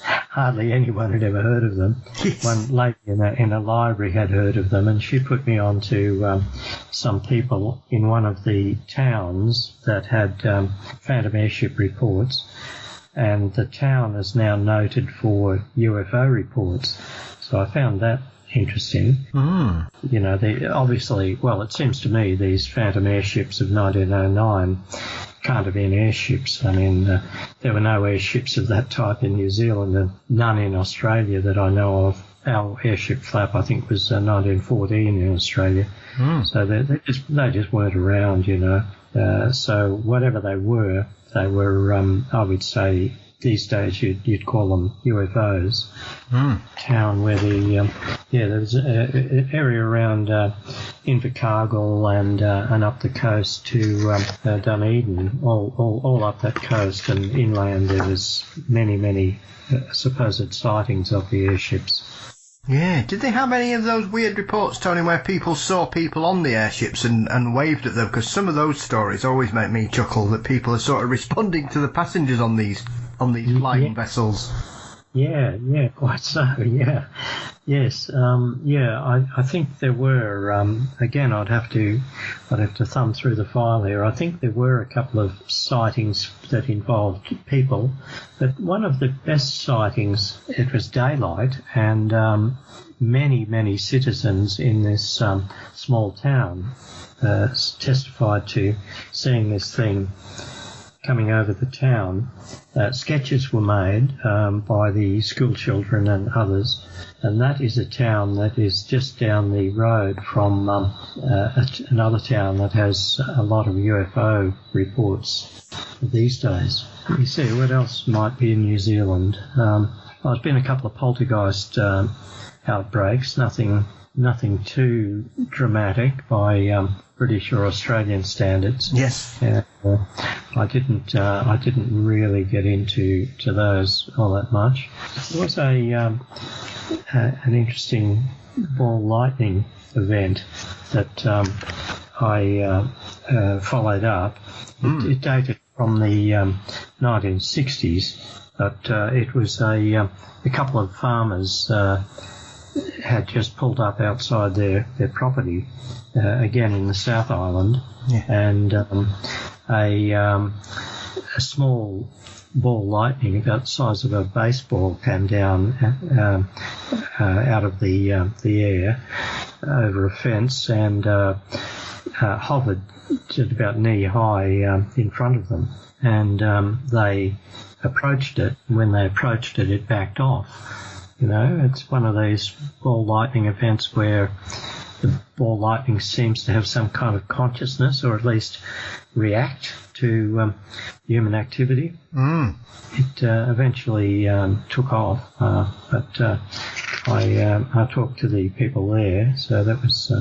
hardly anyone had ever heard of them. Yes. One lady in a library had heard of them, and she put me on to some people in one of the towns that had phantom airship reports, and the town is now noted for UFO reports. So I found that interesting. You know, it seems to me these phantom airships of 1909 can't have been airships. I mean, there were no airships of that type in New Zealand, and none in Australia that I know of. Our airship flap, I think, was 1914 in Australia. So they just weren't around, you know. So whatever they were, I would say these days you'd call them UFOs. Town where there was an area around Invercargill and up the coast to Dunedin, all up that coast, and inland there was many supposed sightings of the airships. Yeah. Did they have any of those weird reports, Tony, where people saw people on the airships and waved at them? Because some of those stories always make me chuckle, that people are sort of responding to the passengers on these flying vessels. Yeah, quite so, yeah. Yes, I think there were, again, I'd have to thumb through the file here. I think there were a couple of sightings that involved people, but one of the best sightings, it was daylight, and many citizens in this small town testified to seeing this thing coming over the town. Sketches were made by the school children and others, and that is a town that is just down the road from another town that has a lot of UFO reports these days. Let me see, what else might be in New Zealand? There's been a couple of poltergeist outbreaks, nothing too dramatic by British or Australian standards. Yes. I didn't really get into those all that much. There was an interesting ball lightning event that I followed up. It dated from the 1960s, but it was a couple of farmers had just pulled up outside their property, again in the South Island, and a small ball lightning about the size of a baseball came down out of the air over a fence and hovered just about knee high in front of them, and they approached it. When they approached it, it backed off. You know, it's one of these ball lightning events where the ball lightning seems to have some kind of consciousness, or at least react to human activity. It eventually took off, but I talked to the people there, so that was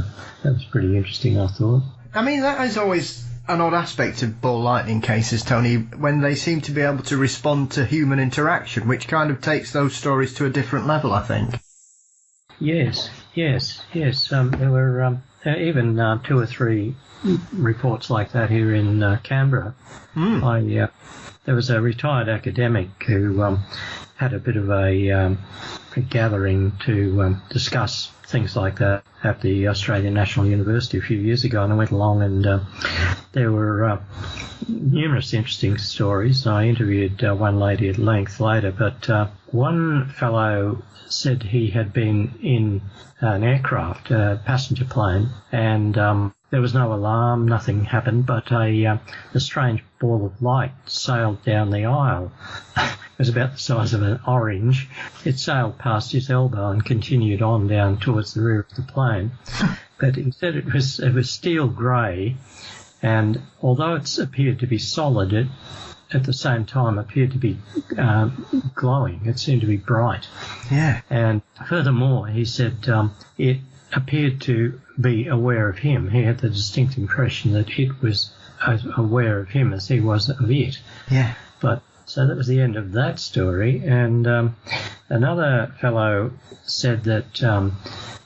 pretty interesting, I thought. I mean, that is always an odd aspect of ball lightning cases, Tony, when they seem to be able to respond to human interaction, which kind of takes those stories to a different level, I think. Yes. There were even 2 or 3 reports like that here in Canberra. There was a retired academic who had a bit of a gathering to discuss things like that at the Australian National University a few years ago, and I went along, and there were numerous interesting stories. I interviewed one lady at length later, but one fellow said he had been in an aircraft, a passenger plane, and there was no alarm, nothing happened, but a strange ball of light sailed down the aisle was about the size of an orange. It sailed past his elbow and continued on down towards the rear of the plane. But instead it was steel grey, and although it appeared to be solid, it at the same time appeared to be glowing. It seemed to be bright. Yeah. And furthermore, he said it appeared to be aware of him. He had the distinct impression that it was aware of him as he was of it. Yeah. But so that was the end of that story. And another fellow said that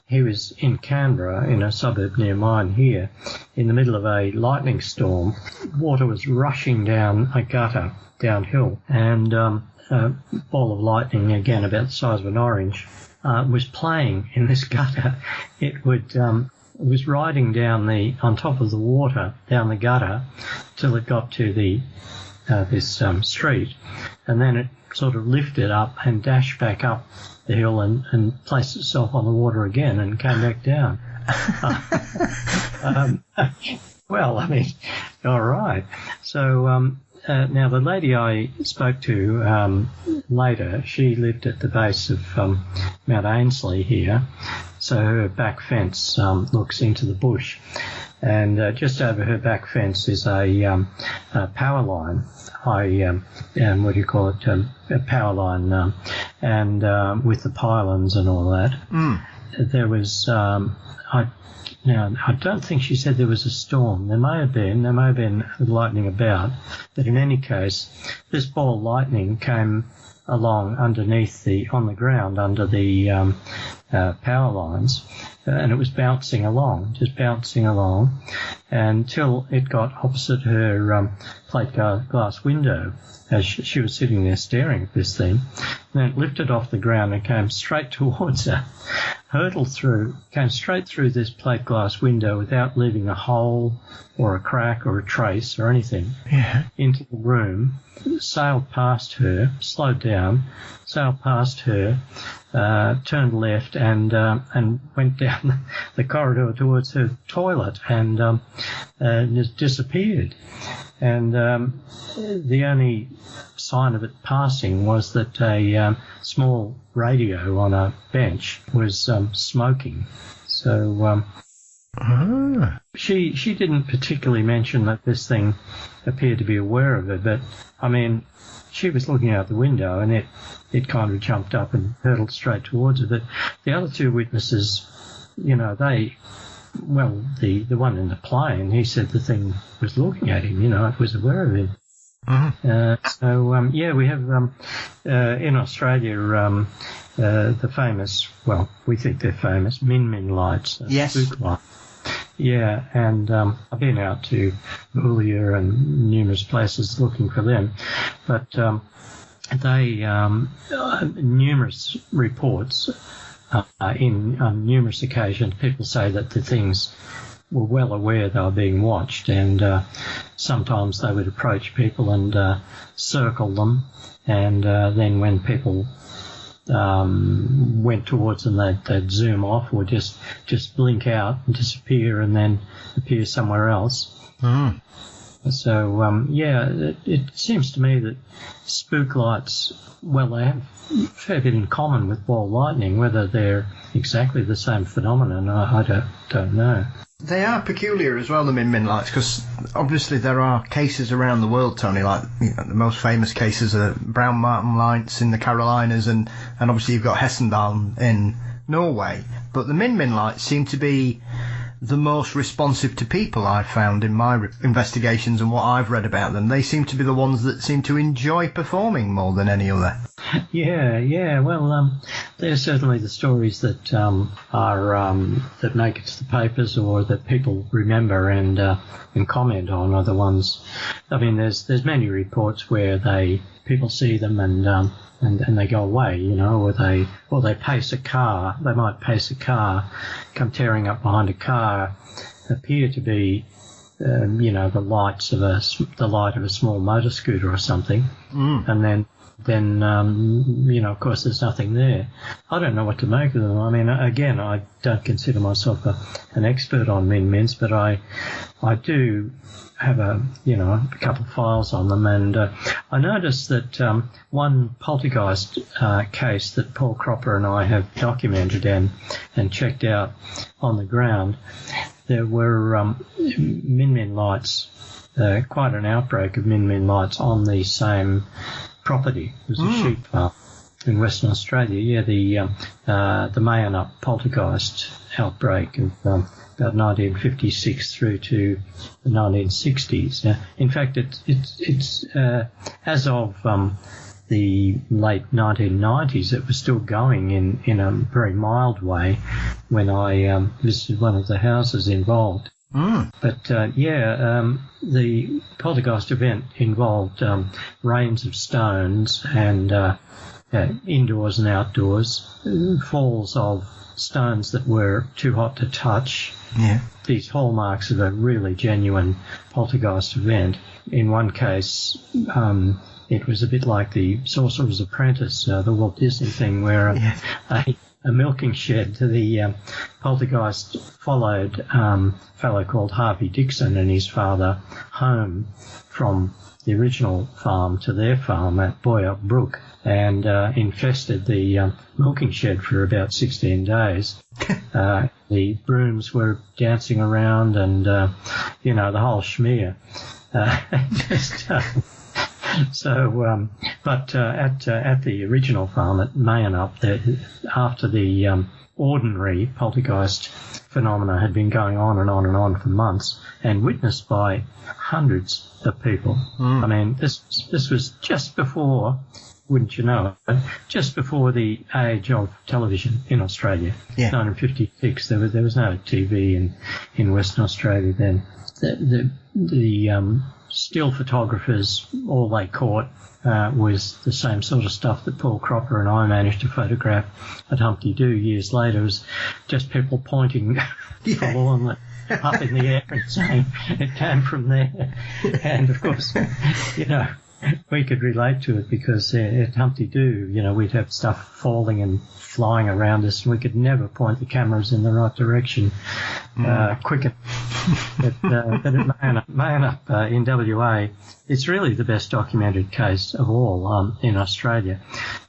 he was in Canberra, in a suburb near mine here, in the middle of a lightning storm. Water was rushing down a gutter downhill, and a ball of lightning, again about the size of an orange, was playing in this gutter. It was riding down on top of the water down the gutter till it got to this street, and then it sort of lifted up and dashed back up the hill and placed itself on the water again and came back down. Well, I mean, all right. So now the lady I spoke to later, she lived at the base of Mount Ainslie here, so her back fence looks into the bush, and just over her back fence is a power line. What do you call it? A power line, and with the pylons and all that. There was I don't think she said there was a storm. There may have been lightning about, but in any case, this ball of lightning came along underneath on the ground under the power lines, and it was bouncing along until it got opposite her plate glass window as she was sitting there staring at this thing. And then it lifted off the ground and came straight towards her, came straight through this plate glass window without leaving a hole or a crack or a trace or anything, into the room, sailed past her, slowed down, sailed past her, turned left and went down the corridor towards her toilet and just disappeared. And the only sign of it passing was that a small radio on a bench was smoking. So she didn't particularly mention that this thing appeared to be aware of her, but I mean, she was looking out the window and it kind of jumped up and hurtled straight towards her. But the other two witnesses, the one in the plane, he said the thing was looking at him, it was aware of him. We have in Australia the famous, we think they're famous, Min lights, yes. Spook lights. Yeah, and I've been out to Boulia and numerous places looking for them, but they numerous reports on numerous occasions, people say that the things were well aware they were being watched, and sometimes they would approach people and circle them, and then when people went towards them, they'd zoom off or just blink out and disappear and then appear somewhere else. So, it seems to me that spook lights, they have a fair bit in common with ball lightning. Whether they're exactly the same phenomenon, I don't know. They are peculiar as well, the Min lights, because obviously there are cases around the world, Tony, like the most famous cases are Brown Martin lights in the Carolinas, and obviously you've got Hessendal in Norway. But the Min lights seem to be the most responsive to people I've found in my investigations and what I've read about them. They seem to be the ones that seem to enjoy performing more than any other. Yeah. Well, they're certainly the stories that are that make it to the papers or that people remember and comment on are the ones. I mean, there's many reports where people see them and they go away, or they pace a car. They might pace a car, come tearing up behind a car, appear to be, the light of a small motor scooter or something, and then then, of course, there's nothing there. I don't know what to make of them. I mean, again, I don't consider myself an expert on min-mins, but I do have a couple of files on them, and I noticed that one poltergeist case that Paul Cropper and I have documented and checked out on the ground, there were min-min lights, quite an outbreak of min-min lights on the same property. It was a sheep farm in Western Australia. Yeah, the Moehau poltergeist outbreak of about 1956 through to the 1960s. In fact, it's as of the late 1990s, it was still going in a very mild way when I visited one of the houses involved. But the poltergeist event involved rains of stones and indoors and outdoors, falls of stones that were too hot to touch. Yeah. These hallmarks of a really genuine poltergeist event. In one case, it was a bit like the Sorcerer's Apprentice, the Walt Disney thing, where a milking shed to the poltergeist followed a fellow called Harvey Dixon and his father home from the original farm to their farm at Boyup Brook, and infested the milking shed for about 16 days. The brooms were dancing around and, the whole schmear. At the original farm at Moehau, after the ordinary poltergeist phenomena had been going on and on and on for months and witnessed by hundreds of people. I mean, this was just before, wouldn't you know it, just before the age of television in Australia. 1956, there was no TV in Western Australia then. The still photographers, all they caught was the same sort of stuff that Paul Cropper and I managed to photograph at Humpty Doo years later. It was just people pointing forlornly up in the air and saying it came from there. And of course, we could relate to it because at Humpty Doo, we'd have stuff falling and flying around us, and we could never point the cameras in the right direction quick enough. But at Moehau in WA, it's really the best documented case of all in Australia.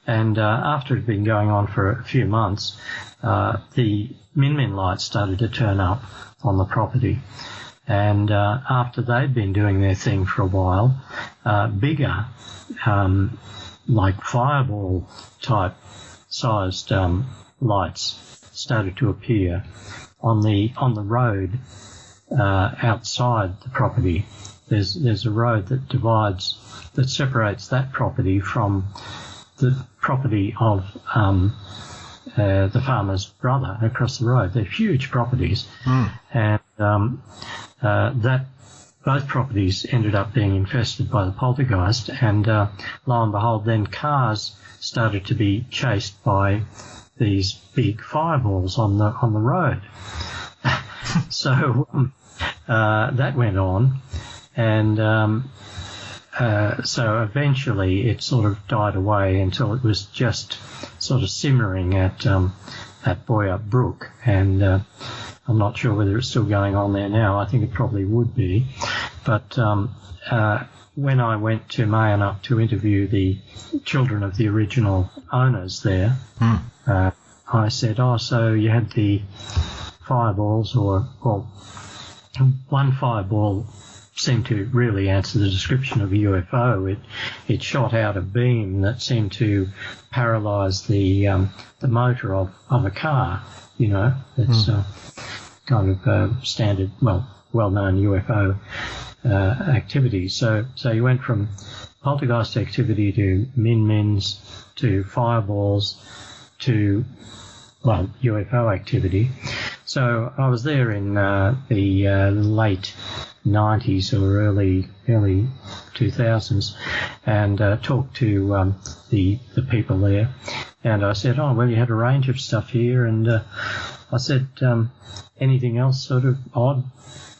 And after it had been going on for a few months, the min-min lights started to turn up on the property. And after they'd been doing their thing for a while, bigger, like fireball type sized lights started to appear on the road outside the property. There's a road that separates that property from the property of the farmer's brother across the road. They're huge properties, and both properties ended up being infested by the poltergeist, and lo and behold, then cars started to be chased by these big fireballs on the road. So that went on, and so eventually it sort of died away until it was just sort of simmering at Boyup Brook, and I'm not sure whether it's still going on there now. I think it probably would be. But when I went to Moehau to interview the children of the original owners there, I said, so you had the fireballs, or one fireball seemed to really answer the description of a UFO. It shot out a beam that seemed to paralyse the motor of a car. It's kind of standard, well-known UFO activity. So you went from poltergeist activity to min-mins to fireballs to UFO activity. So I was there in the late 90s or early 2000s, and talked to the people there. And I said, oh, well, you had a range of stuff here. And I said, anything else sort of odd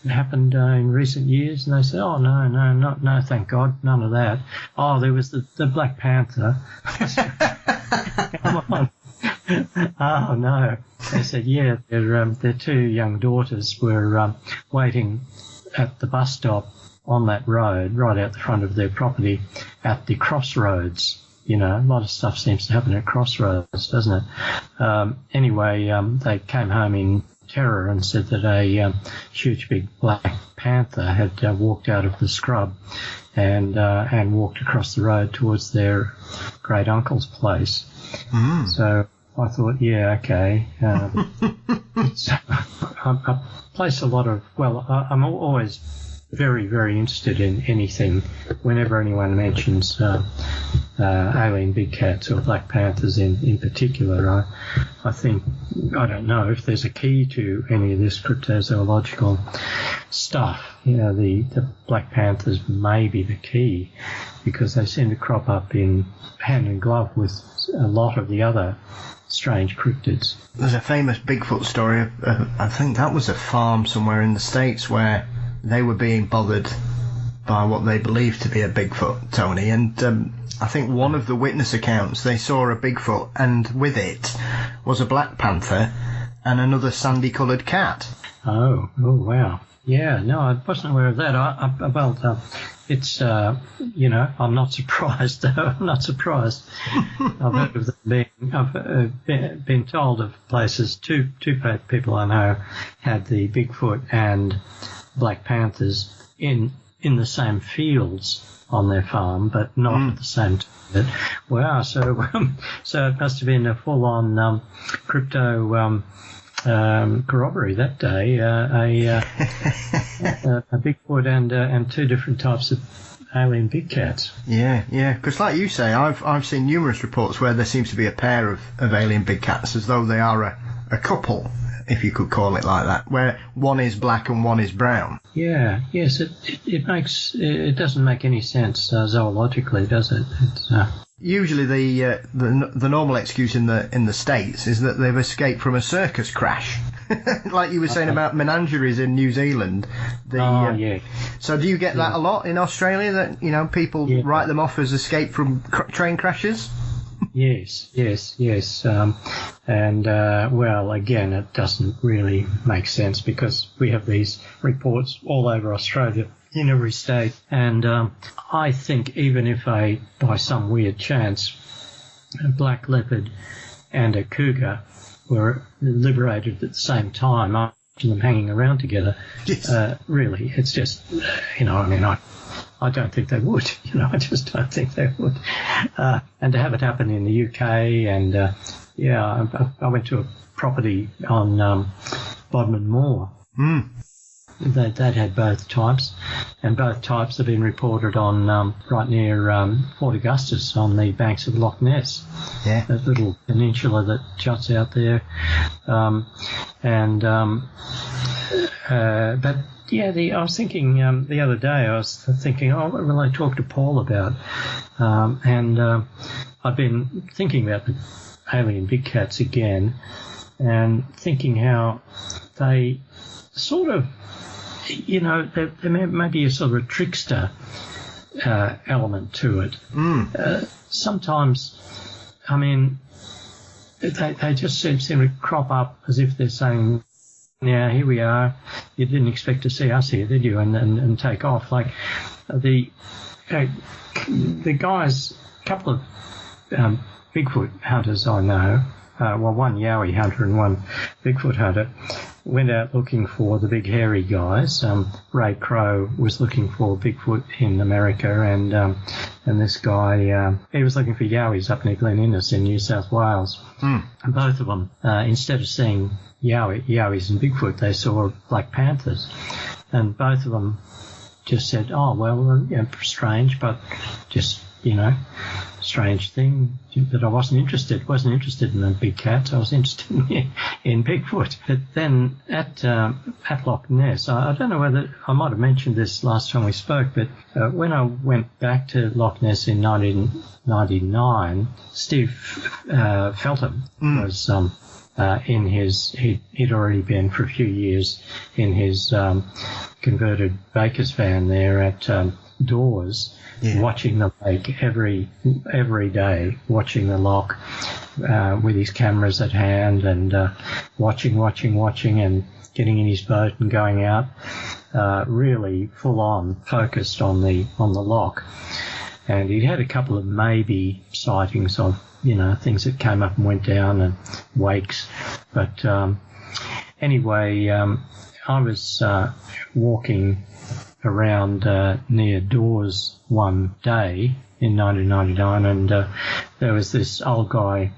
happened in recent years? And they said, oh, no, thank God, none of that. Oh, there was the Black Panther. Come on. Oh, no. They said, yeah, their two young daughters were waiting at the bus stop on that road, right out the front of their property, at the crossroads. You know, a lot of stuff seems to happen at crossroads, doesn't it? Anyway, they came home in terror and said that a huge big black panther had walked out of the scrub and walked across the road towards their great uncle's place. Mm. So I thought, yeah, okay. I place a lot of, I'm always very, very interested in anything whenever anyone mentions alien big cats or black panthers in particular. I think, I don't know if there's a key to any of this cryptozoological stuff. You know, the black panthers may be the key, because they seem to crop up in hand in glove with a lot of the other strange cryptids. There's a famous Bigfoot story, I think that was a farm somewhere in the States, where they were being bothered by what they believed to be a Bigfoot, Tony, and I think one of the witness accounts, they saw a Bigfoot, and with it was a black panther and another sandy-coloured cat. Oh, wow. Yeah, no, I wasn't aware of that. It's, I'm not surprised, though. I'm not surprised. I've heard of them I've been told of places, two people I know had the Bigfoot and black panthers in the same fields on their farm, but not at the same time. Wow, so it must have been a full-on crypto corroboree that day. A Bigfoot and two different types of alien big cats. Yeah, because like you say, I've seen numerous reports where there seems to be a pair of alien big cats, as though they are a couple, if you could call it like that, where one is black and one is brown. Yeah, yes, it doesn't make any sense zoologically, does it? Usually the normal excuse in the States is that they've escaped from a circus crash, like you were saying about menageries in New Zealand. Yeah. So do you get that a lot in Australia, that people write them off as escape from train crashes? Yes. Again, it doesn't really make sense, because we have these reports all over Australia in every state. And I think even if by some weird chance, a black leopard and a cougar were liberated at the same time, after them hanging around together, really, it's just, I don't think they would. I just don't think they would. And to have it happen in the UK, and I went to a property on Bodmin Moor. Mm. That had both types, and both types have been reported on right near Fort Augustus on the banks of Loch Ness. Yeah. That little peninsula that juts out there. I was thinking the other day, what will I talk to Paul about? I've been thinking about the alien big cats again, and thinking how they sort of, there may be a sort of a trickster element to it. Mm. Sometimes, they just seem to crop up as if they're saying, yeah, here we are. You didn't expect to see us here, did you? And take off. Like the guys, a couple of Bigfoot hunters I know, one Yowie hunter and one Bigfoot hunter, went out looking for the big hairy guys. Ray Crow was looking for Bigfoot in America, and this guy, he was looking for Yowies up near Glen Innes in New South Wales. Mm. And both of them, instead of seeing Yowies and Bigfoot, they saw black panthers, and both of them just said, "Oh well, strange, but just strange thing, but I wasn't interested in the big cats. I was interested in Bigfoot. But then at Loch Ness, I don't know whether I might have mentioned this last time we spoke, but when I went back to Loch Ness in 1999, Steve Feltham was in his, he'd already been for a few years in his converted baker's van there at Dawes, watching the lake every day, watching the loch with his cameras at hand, and watching and getting in his boat and going out, really full on focused on the loch. And he had a couple of maybe sightings of things that came up and went down and wakes, but anyway, I was walking around near Dawes one day in 1999, and there was this old guy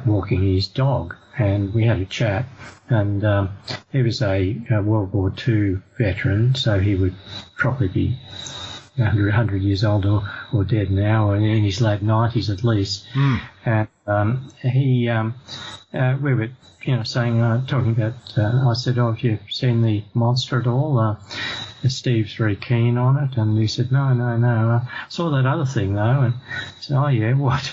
walking his dog, and we had a chat, and he was a World War II veteran, so he would probably be 100 years old or dead now, or in his late 90s at least. And he we were saying, talking about, I said, have you seen the monster at all? Steve's very keen on it, and he said, no, I saw that other thing though. And I said, oh yeah, what?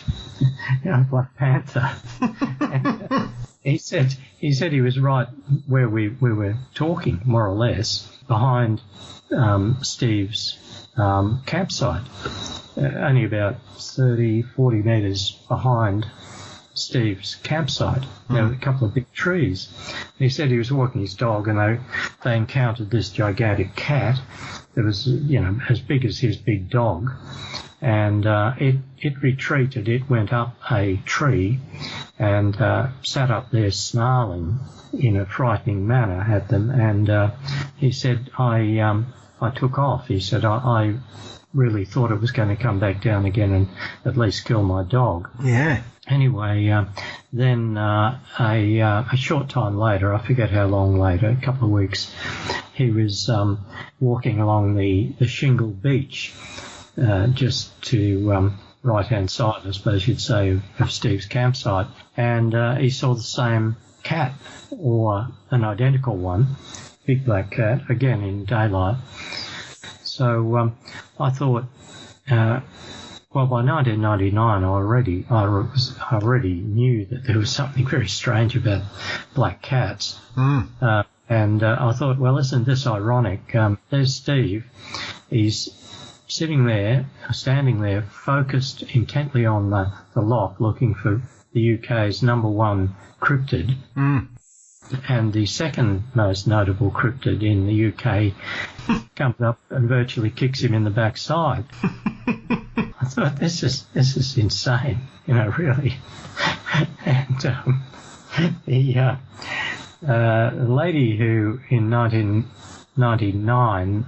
Black Panther. And, he said he was right where we were talking, more or less, behind Steve's campsite, only about 30-40 metres behind Steve's campsite. There were a couple of big trees. He said he was walking his dog, and they encountered this gigantic cat that was, as big as his big dog, and it retreated. It went up a tree and sat up there snarling in a frightening manner at them. And he said, I took off. He said, I really thought it was going to come back down again and at least kill my dog. Yeah. Anyway, then a short time later, I forget how long later, a couple of weeks, he was walking along the shingle beach, just to right-hand side, I suppose you'd say, of Steve's campsite, and he saw the same cat, or an identical one, big black cat, again in daylight. So I thought, well, by 1999, I already knew that there was something very strange about black cats. And I thought, well, isn't this ironic? There's Steve. He's standing there, focused intently on the loch, looking for the UK's #1 cryptid. And the second most notable cryptid in the UK comes up and virtually kicks him in the backside. I thought, this is insane, really. And the lady who in 1999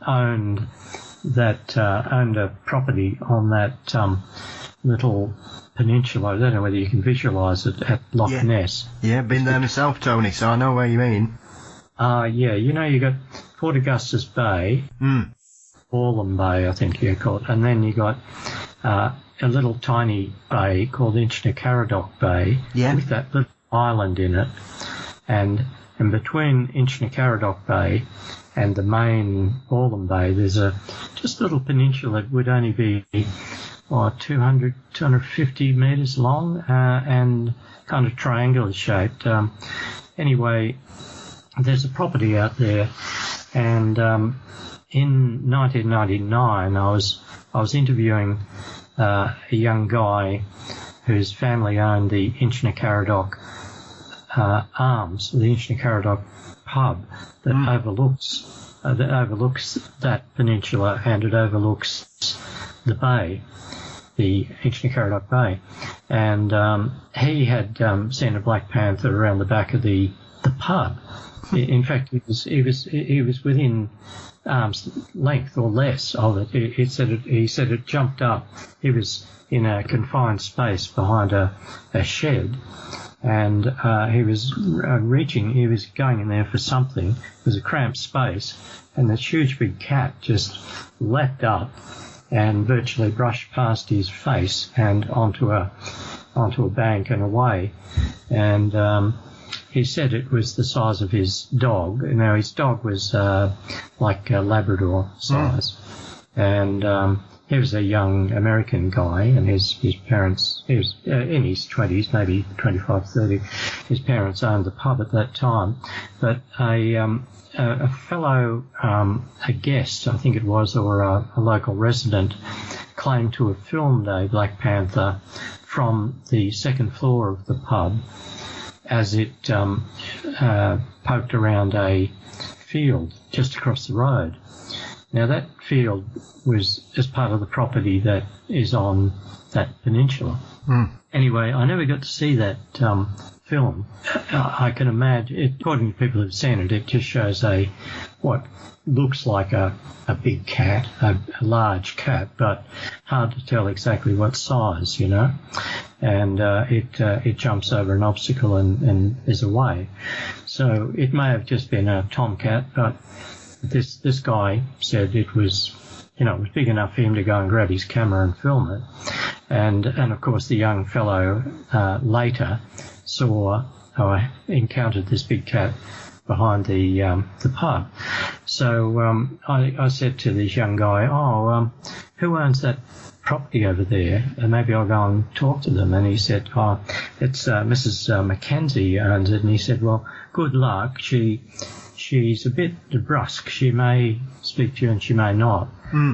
owned a property on that little peninsula. I don't know whether you can visualise it, at Loch Ness. Yeah, been there myself, Tony, so I know where you mean. Yeah, you got Poltergeist's Bay, Orlam Bay, I think you call it, and then you got a little tiny bay called Inchnacarradock Bay, with that little island in it, and between Inchnacarradock Bay and the main Orlam Bay, there's just a little peninsula that would only be 250 metres long, and kind of triangular shaped. Anyway, there's a property out there, and in 1999 I was interviewing a young guy whose family owned the Inchnacarradock Arms, the Inchnacarradock pub that overlooks that peninsula, and it overlooks the bay, the Inchnacarradock Bay, and he had seen a black panther around the back of the pub. In fact, he was within arm's length or less of it. He said it jumped up. He was in a confined space behind a shed, and he was he was going in there for something. It was a cramped space, and this huge big cat just leapt up and virtually brushed past his face and onto a bank and away. And he said it was the size of his dog. Now, his dog was like a Labrador size. And he was a young American guy, and his parents, he was in his 20s, maybe 25, 30. His parents owned the pub at that time. But a fellow, a guest, I think it was, or a local resident, claimed to have filmed a Black Panther from the second floor of the pub as it poked around a field just across the road. Now, that field was as part of the property that is on that peninsula. Anyway, I never got to see that film. I can imagine, according to people who've seen it, it just shows what looks like a big cat, a large cat, but hard to tell exactly what size, you know. And it jumps over an obstacle and is away. So it may have just been a tomcat, but this guy said it was, it was big enough for him to go and grab his camera and film it. And of course the young fellow later encountered this big cat behind the pub. So I said to this young guy, who owns that property over there? And maybe I'll go and talk to them. And he said, it's Mrs. Mackenzie owns it. And he said, well, good luck. She's a bit brusque. She may speak to you and she may not.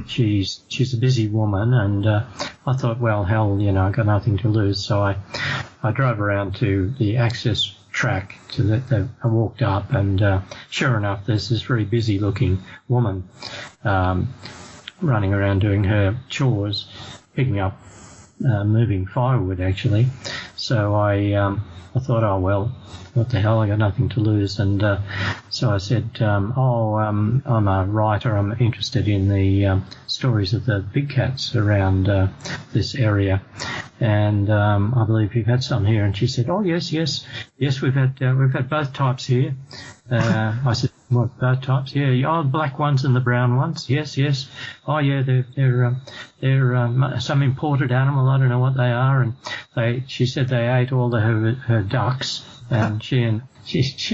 She's a busy woman, and I thought, well, hell, I've got nothing to lose. So I drove around to the access track I walked up, and sure enough, there's this very busy-looking woman running around doing her chores, picking up moving firewood, actually. So I thought, oh, well, what the hell, I got nothing to lose. And so I said, I'm a writer, I'm interested in the stories of the big cats around this area, and I believe you've had some here. And she said, oh, yes, we've had both types here. I said, what, both types? Yeah, oh, the black ones and the brown ones. Yes. Oh, yeah, they're some imported animal. I don't know what they are. And she said they ate all her ducks, and she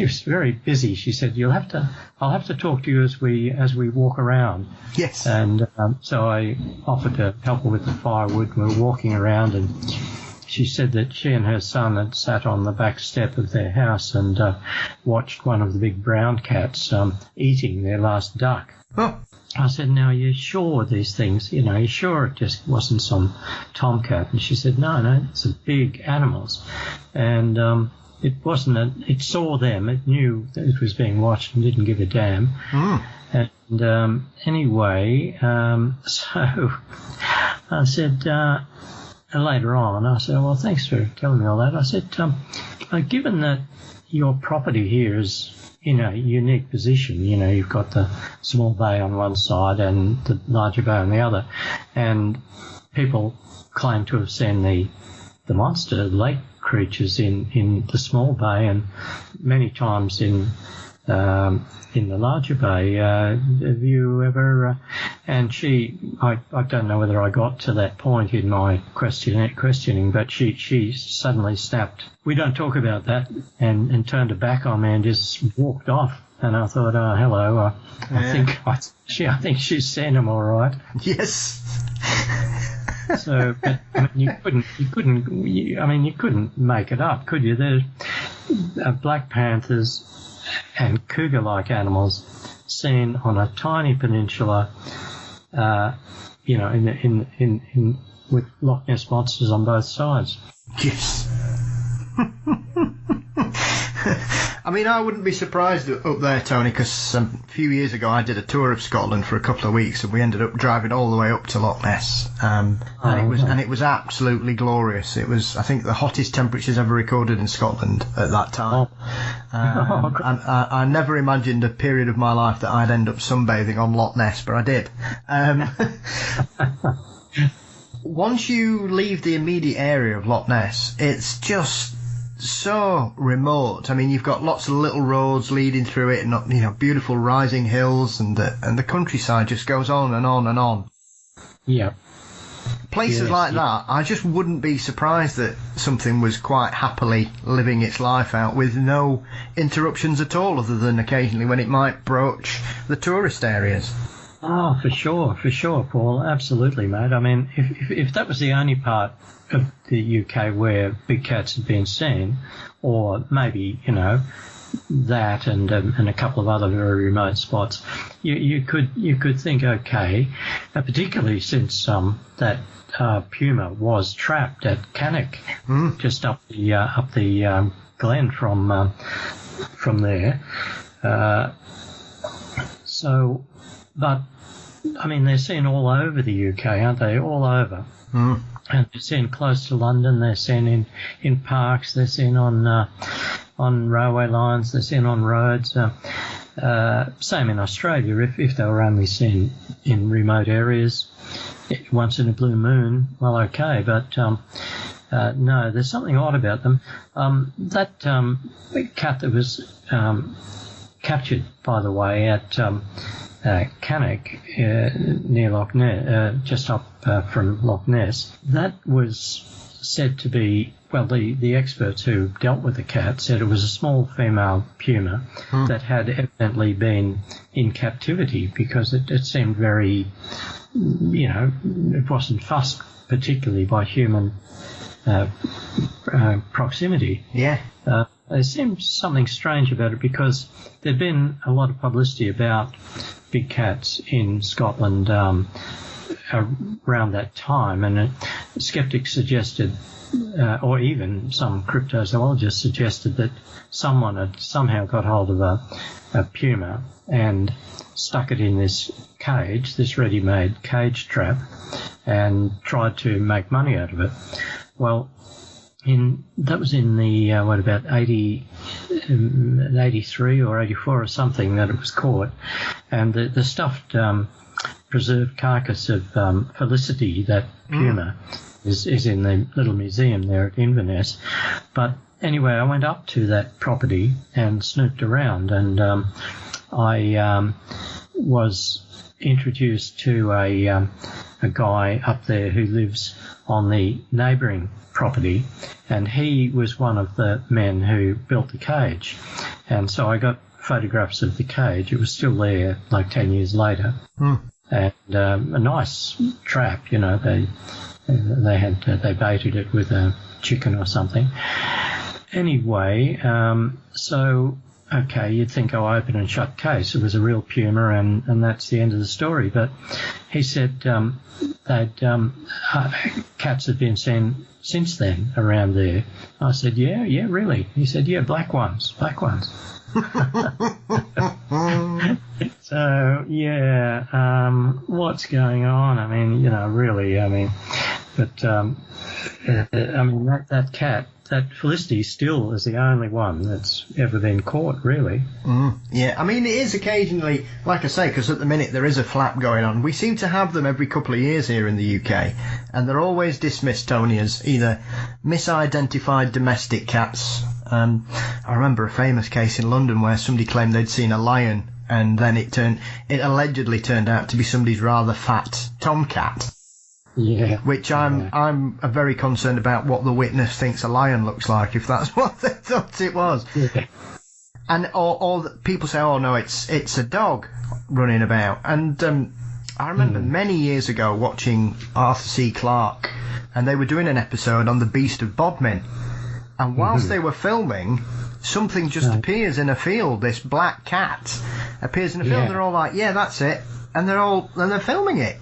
was very busy. She said, I'll have to talk to you as we walk around. Yes. And so I offered to help her with the firewood. We were walking around, and she said that she and her son had sat on the back step of their house and watched one of the big brown cats eating their last duck. Oh. I said, now, are you sure these things, you sure it just wasn't some tomcat? And she said, no, it's a big animals. And it wasn't, it saw them, it knew that it was being watched and didn't give a damn. And anyway, so I said, later on, I said, well, thanks for telling me all that. I said, given that your property here is in a unique position, you've got the small bay on one side and the larger bay on the other, and people claim to have seen the monster lake creatures in the small bay, and many times in the larger bay. Have you ever? And I don't know whether I got to that point in my questioning, but she suddenly snapped, "We don't talk about that," and turned her back on me and just walked off. And I thought, oh, hello. I think she's seen them all right. Yes. So, but you couldn't make it up, could you? There's Black Panthers and cougar-like animals seen on a tiny peninsula, in with Loch Ness monsters on both sides. Yes. I wouldn't be surprised up there, Tony, because a few years ago I did a tour of Scotland for a couple of weeks, and we ended up driving all the way up to Loch Ness, and it was absolutely glorious. It was, I think, the hottest temperatures ever recorded in Scotland at that time. And I never imagined a period of my life that I'd end up sunbathing on Loch Ness, but I did. Once you leave the immediate area of Loch Ness, it's just so remote. You've got lots of little roads leading through it, and beautiful rising hills, and the countryside just goes on and on and on. Yeah. Places like that, I just wouldn't be surprised that something was quite happily living its life out with no interruptions at all, other than occasionally when it might broach the tourist areas. Oh, for sure, Paul. Absolutely, mate. I mean, if that was the only part of the UK where big cats had been seen, or maybe, that and a couple of other very remote spots, you could think, okay, particularly since that Puma was trapped at Cannock, just up the glen from there. But I mean, they're seen all over the UK, aren't they? All over. And they're seen close to London. They're seen in parks. They're seen on railway lines. They're seen on roads. Same in Australia. If they were only seen in remote areas, once in a blue moon, well, okay. But no, there's something odd about them. That cat that was captured, by the way, at Cannock, near Loch Ness, just up from Loch Ness, that was said to be, well, the experts who dealt with the cat said it was a small female puma that had evidently been in captivity, because it seemed very, it wasn't fussed particularly by human proximity. Yeah. There seemed something strange about it, because there'd been a lot of publicity about big cats in Scotland around that time, and skeptics suggested, or even some cryptozoologists suggested, that someone had somehow got hold of a puma and stuck it in this cage, this ready-made cage trap, and tried to make money out of it. Well, that was in the, about 83 or 84 or something that it was caught. And the stuffed preserved carcass of Felicity, that puma, is in the little museum there at Inverness. But anyway, I went up to that property and snooped around, and I was introduced to a guy up there who lives on the neighbouring property, and he was one of the men who built the cage. And so I got photographs of the cage. It was still there like 10 years later. And a nice trap, they baited it with a chicken or something. Anyway, so okay, you'd think, open and shut case. It was a real puma, and that's the end of the story. But he said cats had been seen since then around there. I said, yeah, really? He said, yeah, black ones. So, yeah, what's going on? I mean, really, but, that cat, that Felicity still is the only one that's ever been caught, really. Yeah, it is occasionally, like I say, because at the minute there is a flap going on. We seem to have them every couple of years here in the UK, and they're always dismissed, Tony, as either misidentified domestic cats. I remember a famous case in London where somebody claimed they'd seen a lion, and then it allegedly turned out to be somebody's rather fat tomcat. Yeah. Which I'm very concerned about what the witness thinks a lion looks like, if that's what they thought it was. Yeah. And or people say, oh no, it's a dog running about. And I remember many years ago watching Arthur C. Clarke, and they were doing an episode on the Beast of Bodmin. And whilst they were filming, something just appears in a field. This black cat appears in a field. They're all like, yeah, that's it, and they're filming it.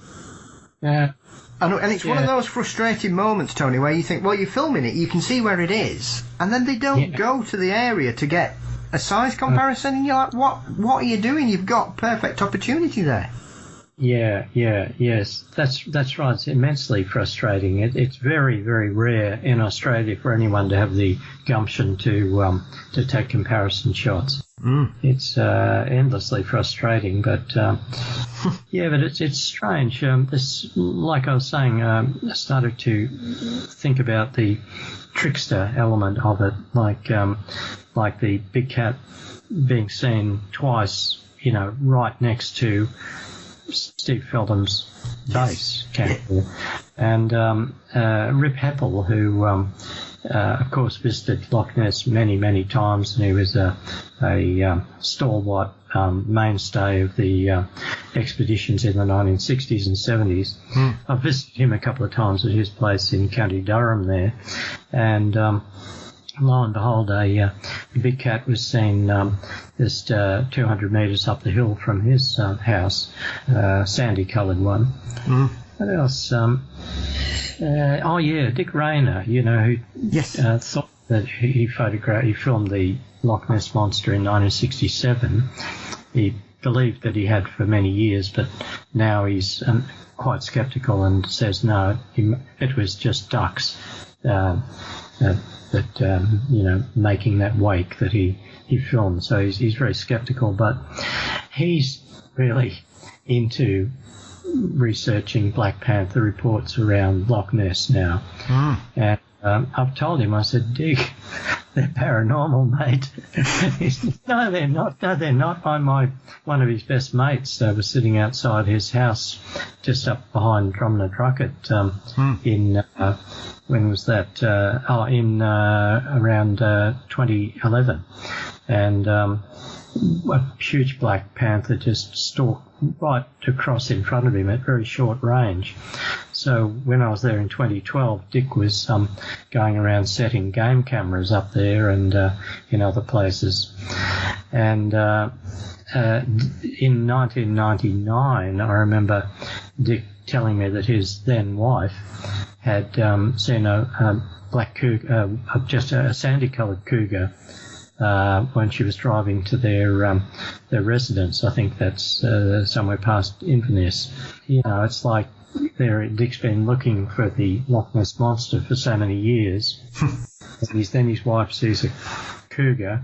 Yeah. And it's one of those frustrating moments, Tony, where you think, well, you're filming it, you can see where it is, and then they don't go to the area to get a size comparison, and you're like, what are you doing? You've got perfect opportunity there. Yes, that's right. It's immensely frustrating. It's very, very rare in Australia for anyone to have the gumption to take comparison shots. It's endlessly frustrating, but but it's strange. This, like I was saying, I started to think about the trickster element of it, like the big cat being seen twice, right next to Steve Feldham's base camp there. And Rip Heppel, who of course visited Loch Ness many times, and he was a stalwart mainstay of the expeditions in the 1960s and 70s. I've visited him a couple of times at his place in County Durham there, and lo and behold, a big cat was seen just 200 metres up the hill from his house, sandy-coloured one. What else? Dick Rayner, who thought that he filmed the Loch Ness Monster in 1967. He believed that he had for many years, but now he's quite sceptical and says no, it was just ducks making that wake that he filmed. So he's very sceptical, but he's really into researching Black Panther reports around Loch Ness now. And I've told him, I said, Dick, they're paranormal, mate. He said, no, they're not. No, they're not. One of his best mates was sitting outside his house just up behind Drumna-Druckett in, when was that? In around 2011. And a huge Black Panther just stalked right across in front of him at very short range. So when I was there in 2012, Dick was going around setting game cameras up there and in other places. And in 1999, I remember Dick telling me that his then wife had seen a black cougar, just a sandy-coloured cougar, when she was driving to their residence. I think that's somewhere past Inverness. It's like Dick's been looking for the Loch Ness Monster for so many years. And then his wife sees a cougar,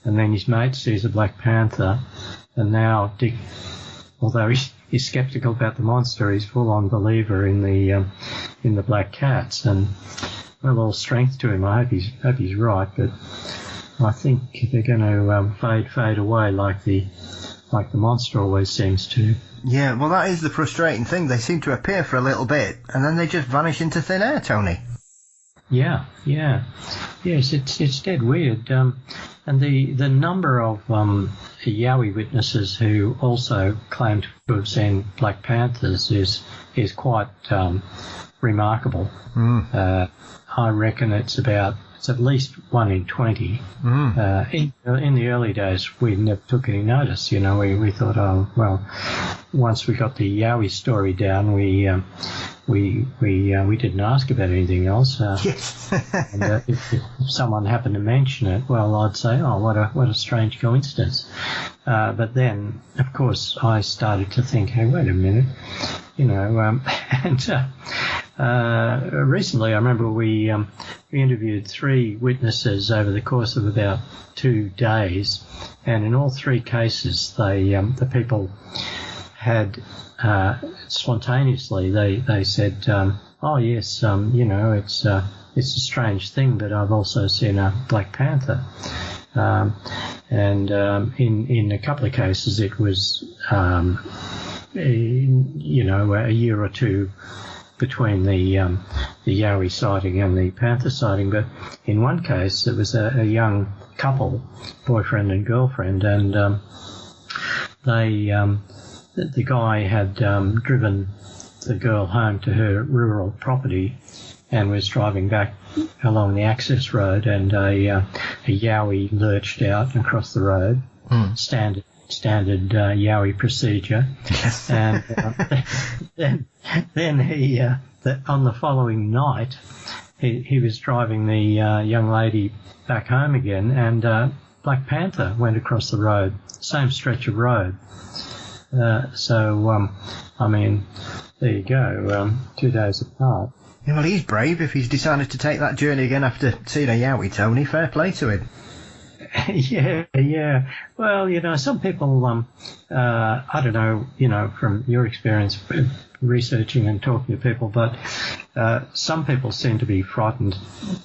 and then his mate sees a Black Panther, and now Dick, although he's sceptical about the monster, he's full-on believer in the black cats. And well, all strength to him. I hope he's right, but I think they're going to fade away like the monster always seems to. Yeah, well, that is the frustrating thing. They seem to appear for a little bit, and then they just vanish into thin air, Tony. Yeah. Yes, it's dead weird. And the number of Yowie witnesses who also claim to have seen Black Panthers is quite remarkable. I reckon it's at least 1 in 20. In the early days, we never took any notice. We thought, oh well, once we got the Yowie story down, we didn't ask about anything else. Yes. And if someone happened to mention it, well, I'd say, oh, what a strange coincidence. But then, of course, I started to think, hey, wait a minute, recently I remember we interviewed 3 witnesses over the course of about 2 days, and in all 3 cases, the people had spontaneously they said, oh yes, it's a strange thing, but I've also seen a Black Panther. And in a couple of cases, it was a year or 2 between the Yowie sighting and the Panther sighting. But in one case, it was a young couple, boyfriend and girlfriend, and the guy had driven the girl home to her rural property and was driving back along the access road, and a Yowie lurched out across the road. Standard Yowie procedure. And then he on the following night he was driving the young lady back home again, and Black Panther went across the road, same stretch of road. I mean, there you go, 2 days apart. Yeah, well, he's brave if he's decided to take that journey again after seeing a Yowie, Tony. Fair play to him. Yeah. Well, some people, I don't know, from your experience researching and talking to people, but some people seem to be frightened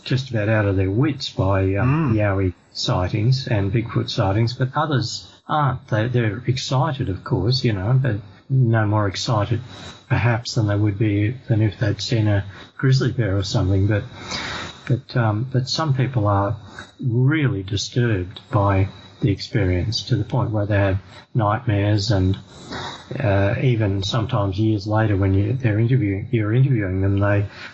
just about out of their wits by Yowie sightings and Bigfoot sightings, but others aren't. They're excited, of course, but no more excited perhaps than they would be than if they'd seen a grizzly bear or something. But some people are really disturbed by the experience to the point where they have nightmares, and even sometimes years later when you're interviewing them,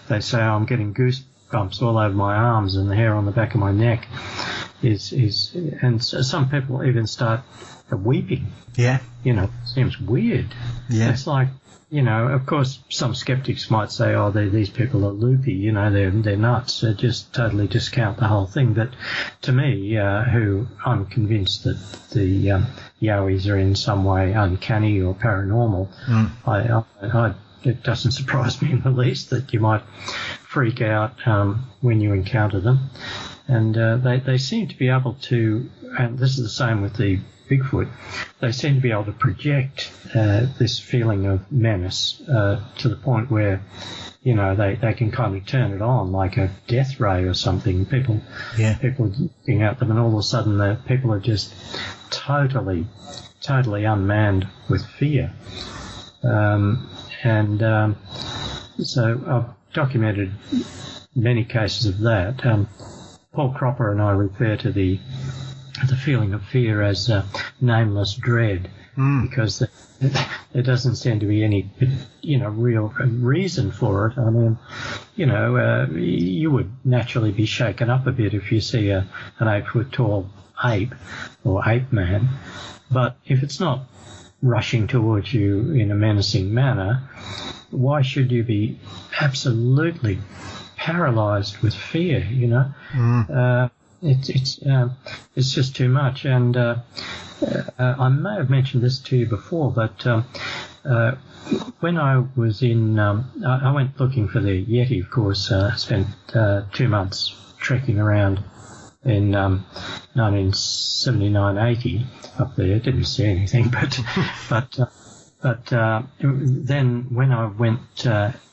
they say, oh, I'm getting goosebumps all over my arms and the hair on the back of my neck and so some people even start weeping. Yeah. Seems weird. Yeah. It's like, of course, some skeptics might say, oh, these people are loopy, they're nuts, just totally discount the whole thing. But to me, who I'm convinced that the Yowies are in some way uncanny or paranormal, it doesn't surprise me in the least that you might freak out when you encounter them. And they seem to be able to, and this is the same with the Bigfoot, they seem to be able to project this feeling of menace to the point where, they can kind of turn it on like a death ray or something. People looking at them, and all of a sudden the people are just totally unmanned with fear. So I've documented many cases of that. Paul Cropper and I refer to the feeling of fear as nameless dread, because there doesn't seem to be any, real reason for it. I mean, you would naturally be shaken up a bit if you see an 8-foot tall ape or ape man, but if it's not rushing towards you in a menacing manner, why should you be absolutely paralyzed with fear? It's just too much. And I may have mentioned this to you before, but when I was in, I went looking for the Yeti, of course. Spent 2 months trekking around in 1979-80 up there. Didn't see anything, but then when I went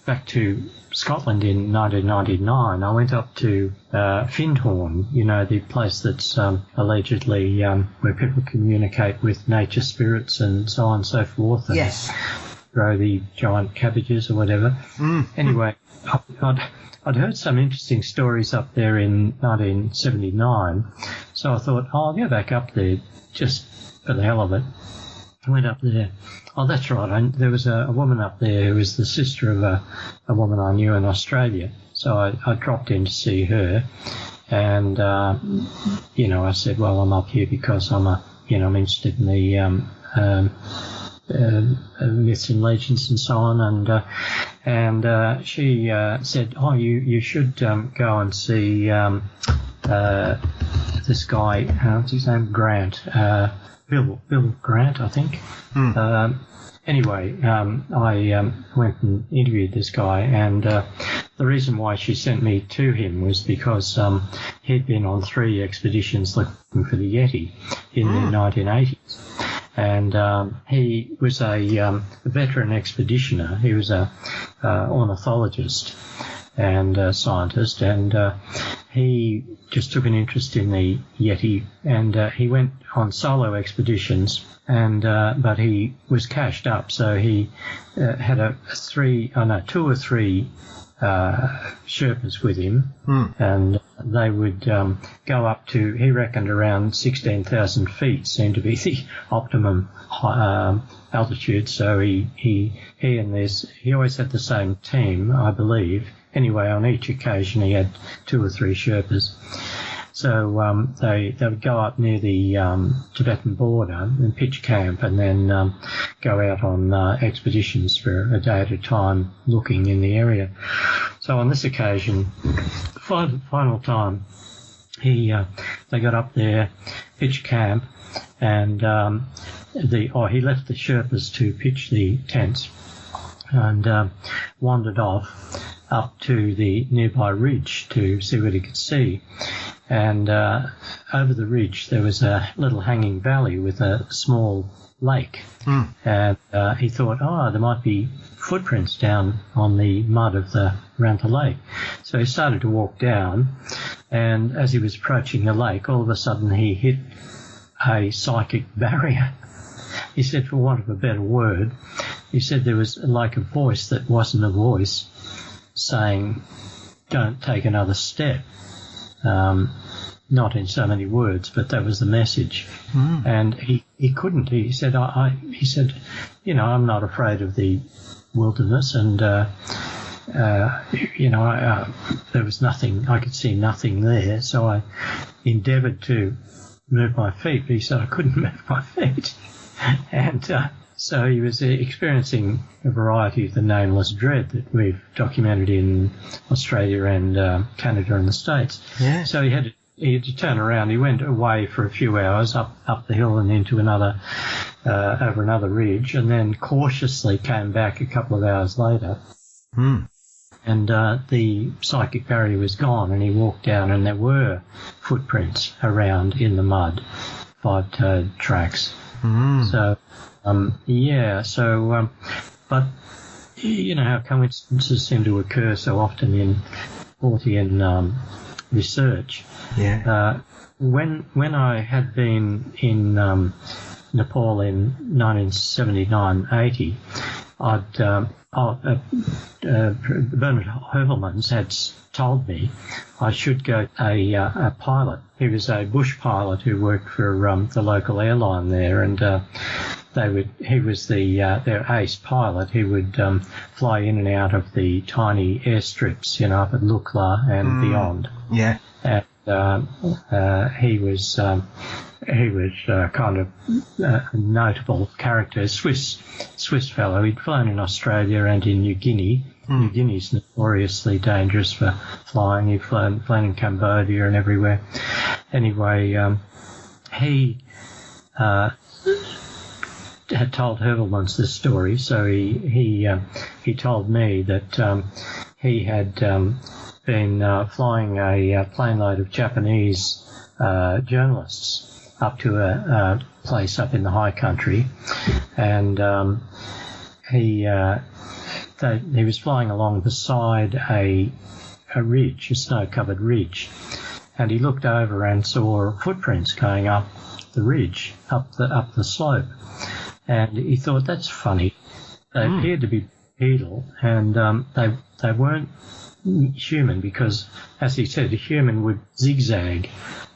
back to Scotland in 1999, I went up to Findhorn, the place that's allegedly where people communicate with nature spirits and so on and so forth. And yes. Grow the giant cabbages or whatever. Anyway, I'd heard some interesting stories up there in 1979, so I thought, I'll go back up there just for the hell of it. I went up there. Oh, that's right. There was a woman up there who was the sister of a woman I knew in Australia. So I dropped in to see her, and I said, well, I'm up here because I'm interested in the myths and legends and so on. And she said, oh, you should go and see this guy. What's his name? Grant. Bill Grant, I think. Anyway, I went and interviewed this guy, and the reason why she sent me to him was because he'd been on 3 expeditions looking for the Yeti in the 1980s. And he was a veteran expeditioner. He was a ornithologist and scientist, and he just took an interest in the Yeti, and he went on solo expeditions, and but he was cashed up, so he had 2 or 3 Sherpas with him, and they would go up to, he reckoned, around 16,000 feet seemed to be the optimum altitude. So he always had the same team, I believe. Anyway, on each occasion he had 2 or 3 Sherpas. So they would go up near the Tibetan border and pitch camp, and then go out on expeditions for a day at a time looking in the area. So on this occasion, final time, they got up there, pitched camp, and he left the Sherpas to pitch the tents, and wandered off up to the nearby ridge to see what he could see. And over the ridge there was a little hanging valley with a small lake. And he thought, there might be footprints down on the mud around the lake. So he started to walk down, and as he was approaching the lake, all of a sudden he hit a psychic barrier. He said, for want of a better word, he said there was like a voice that wasn't a voice saying, don't take another step. Not in so many words, but that was the message. And he couldn't. He said, he said, you know, I'm not afraid of the wilderness, and you know, there was nothing. I could see nothing there, so I endeavoured to move my feet. But he said I couldn't move my feet, and so he was experiencing a variety of the nameless dread that we've documented in Australia and Canada and the States. Yeah. So he had to turn around. He went away for a few hours up the hill and into another over another ridge, and then cautiously came back a couple of hours later. And the psychic barrier was gone, and he walked down, and there were footprints around in the mud, 5-toed tracks. So, but you know how coincidences seem to occur so often in fortean research. Yeah. When I had been in Nepal in 1979-80, Bernard Hervelmans had told me I should go a pilot. He was a bush pilot who worked for the local airline there, and he was their ace pilot. He would fly in and out of the tiny airstrips, you know, up at Loch and beyond. Yeah. And he was kind of a notable character, Swiss fellow. He'd flown in Australia and in New Guinea. New Guinea's notoriously dangerous for flying. He'd flown in Cambodia and everywhere. Anyway, he had told Hervelmans this story, so he told me that he had been flying a plane load of Japanese journalists up to a place up in the high country, and he was flying along beside a ridge, a snow-covered ridge, and he looked over and saw footprints going up the ridge, up the slope, and he thought, that's funny. They appeared to be bipedal, and they weren't human, because, as he said, a human would zigzag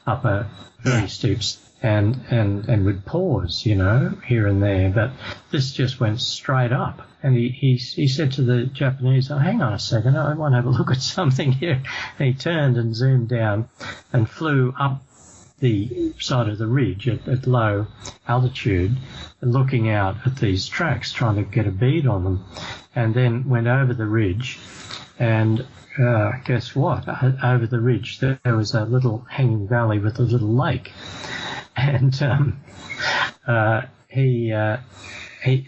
up a very steep and would pause, you know, here and there, but this just went straight up. And he said to the Japanese, oh, hang on a second, I want to have a look at something here. And he turned and zoomed down and flew up the side of the ridge at low altitude, looking out at these tracks, trying to get a bead on them, and then went over the ridge, and guess what? Over the ridge there was a little hanging valley with a little lake, and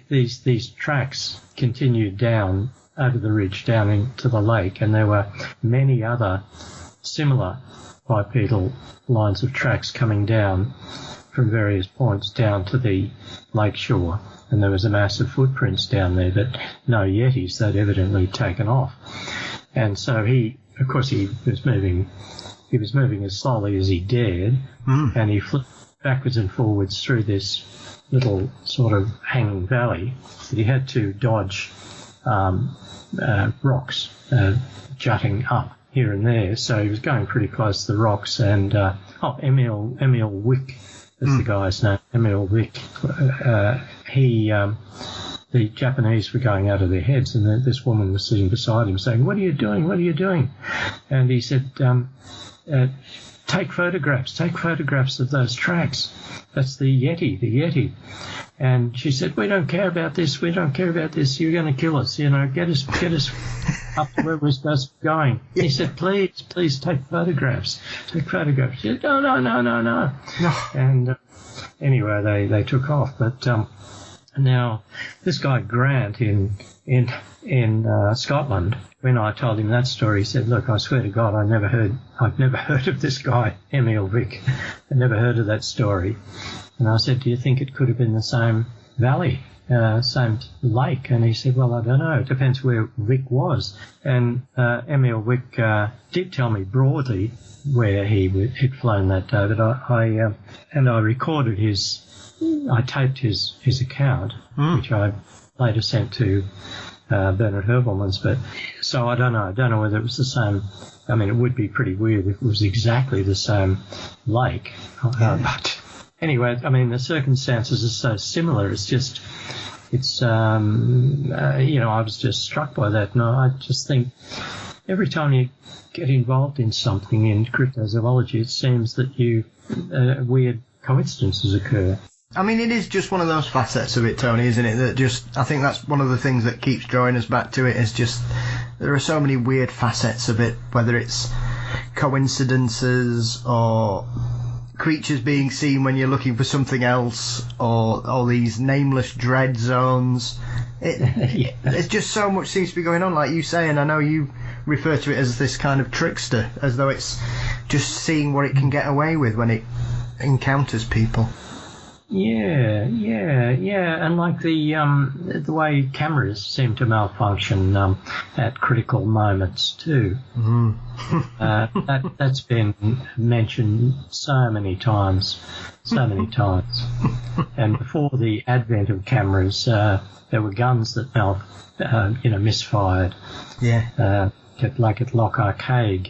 these tracks continued down over the ridge down into the lake, and there were many other similar bipedal lines of tracks coming down from various points down to the lake shore, and there was a mass of footprints down there, but no Yetis. They'd evidently taken off. And so he was moving as slowly as he dared, and he flew backwards and forwards through this little sort of hanging valley. But he had to dodge rocks jutting up here and there, so he was going pretty close to the rocks. And Emil Wick is the guy's name. Emil Wick. The Japanese were going out of their heads, and this woman was sitting beside him saying, what are you doing? What are you doing? And he said, take photographs of those tracks. That's the Yeti. And she said, we don't care about this. You're going to kill us. You know, get us up to where we're supposed to be going. He said, please take photographs. She said, no. And anyway, they took off. But now this guy Grant in Scotland, when I told him that story, he said, look, I swear to God, I've never heard of this guy, Emil Vick. I never heard of that story. And I said, do you think it could have been the same valley, same lake. And he said, well, I don't know. It depends where Vic was. And Emil Vic did tell me broadly where he'd flown that day, but I recorded I taped his account, which I later sent to Bernard Hervelmans. But so I don't know whether it was the same. I mean, it would be pretty weird if it was exactly the same lake. But anyway, I mean, the circumstances are so similar. I was just struck by that. And I just think every time you get involved in something in cryptozoology, it seems that weird coincidences occur. I mean, it is just one of those facets of it, Tony, isn't it? I think that's one of the things that keeps drawing us back to it, is just there are so many weird facets of it, whether it's coincidences or creatures being seen when you're looking for something else, or these nameless dread zones. There's just so much seems to be going on, like you say, and I know you refer to it as this kind of trickster, as though it's just seeing what it can get away with when it encounters people. Yeah, and like the way cameras seem to malfunction at critical moments too. That's been mentioned so many times. And before the advent of cameras, there were guns that misfired. Yeah. Like at Loch Arcade,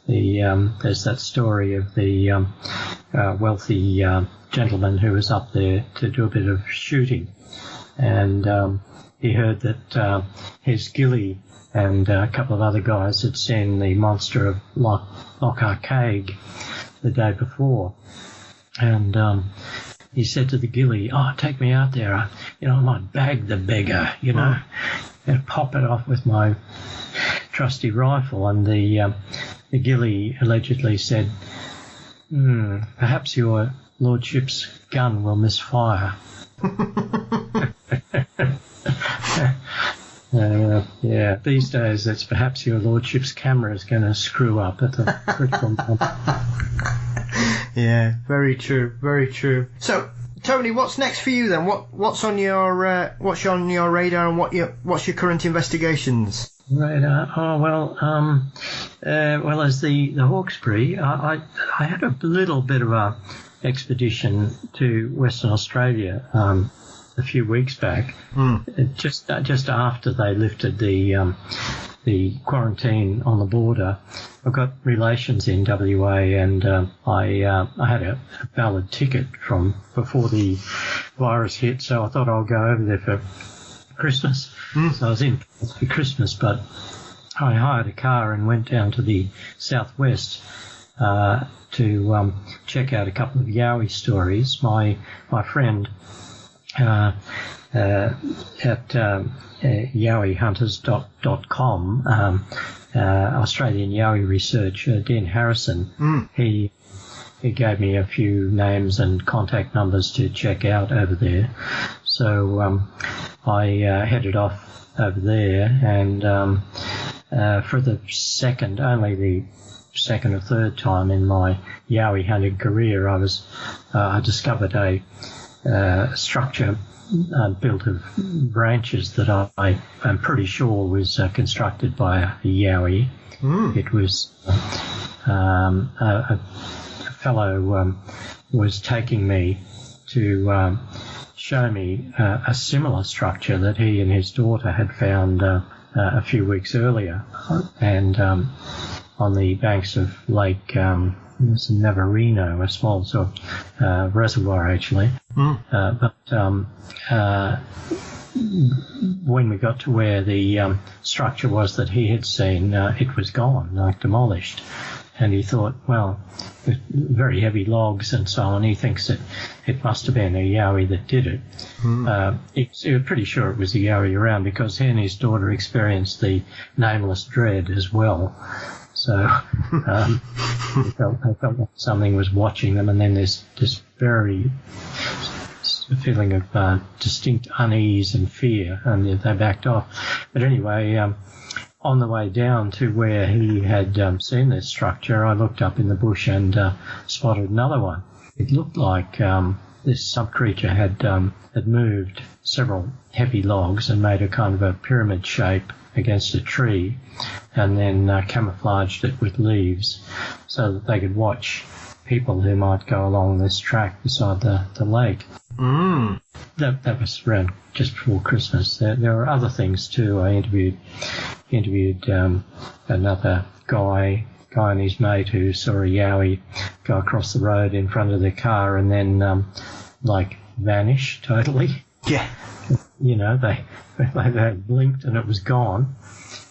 there's that story of the wealthy gentleman who was up there to do a bit of shooting, and he heard that his ghillie and a couple of other guys had seen the monster of Loch Arcade the day before, and he said to the ghillie, "Oh, take me out there. I might bag the beggar, and pop it off with my trusty rifle." And the ghillie allegedly said, "Perhaps your lordship's gun will misfire." These days it's perhaps your lordship's camera is going to screw up at the critical moment. Yeah, very true, very true. So, Tony, what's next for you then? What's on your radar, and what's your current investigations? Radar. Oh well, as the Hawkesbury, I had a little bit of a expedition to Western Australia a few weeks back, just after they lifted the quarantine on the border. I've got relations in WA, and I had a valid ticket from before the virus hit, so I thought I'll go over there for Christmas. So I was in for Christmas, but I hired a car and went down to the southwest to check out a couple of Yowie stories. My friend at yowiehunters.com, Australian Yowie researcher Dean Harrison, he gave me a few names and contact numbers to check out over there. So I headed off over there, and for the second or third time in my Yowie hunting career, I discovered a structure built of branches that I am pretty sure was constructed by a Yowie. It was a fellow was taking me to show me a similar structure that he and his daughter had found a few weeks earlier, and on the banks of Lake Navarino, a small sort of reservoir actually. But when we got to where the structure was that he had seen, it was gone, like demolished. And he thought, well, with very heavy logs and so on, he thinks that it must have been a Yowie that did it. He was pretty sure it was a Yowie around, because he and his daughter experienced the Nameless dread as well. So they felt like something was watching them, and then there's this very feeling of distinct unease and fear, and they backed off. But anyway, on the way down to where he had seen this structure, I looked up in the bush and spotted another one. It looked like this sub-creature had moved several heavy logs and made a kind of a pyramid shape against a tree, and then camouflaged it with leaves so that they could watch people who might go along this track beside the lake. That was around just before Christmas. There were other things too. I interviewed another guy and his mate who saw a Yowie go across the road in front of their car and then vanish totally. Yeah. You know, they blinked and it was gone.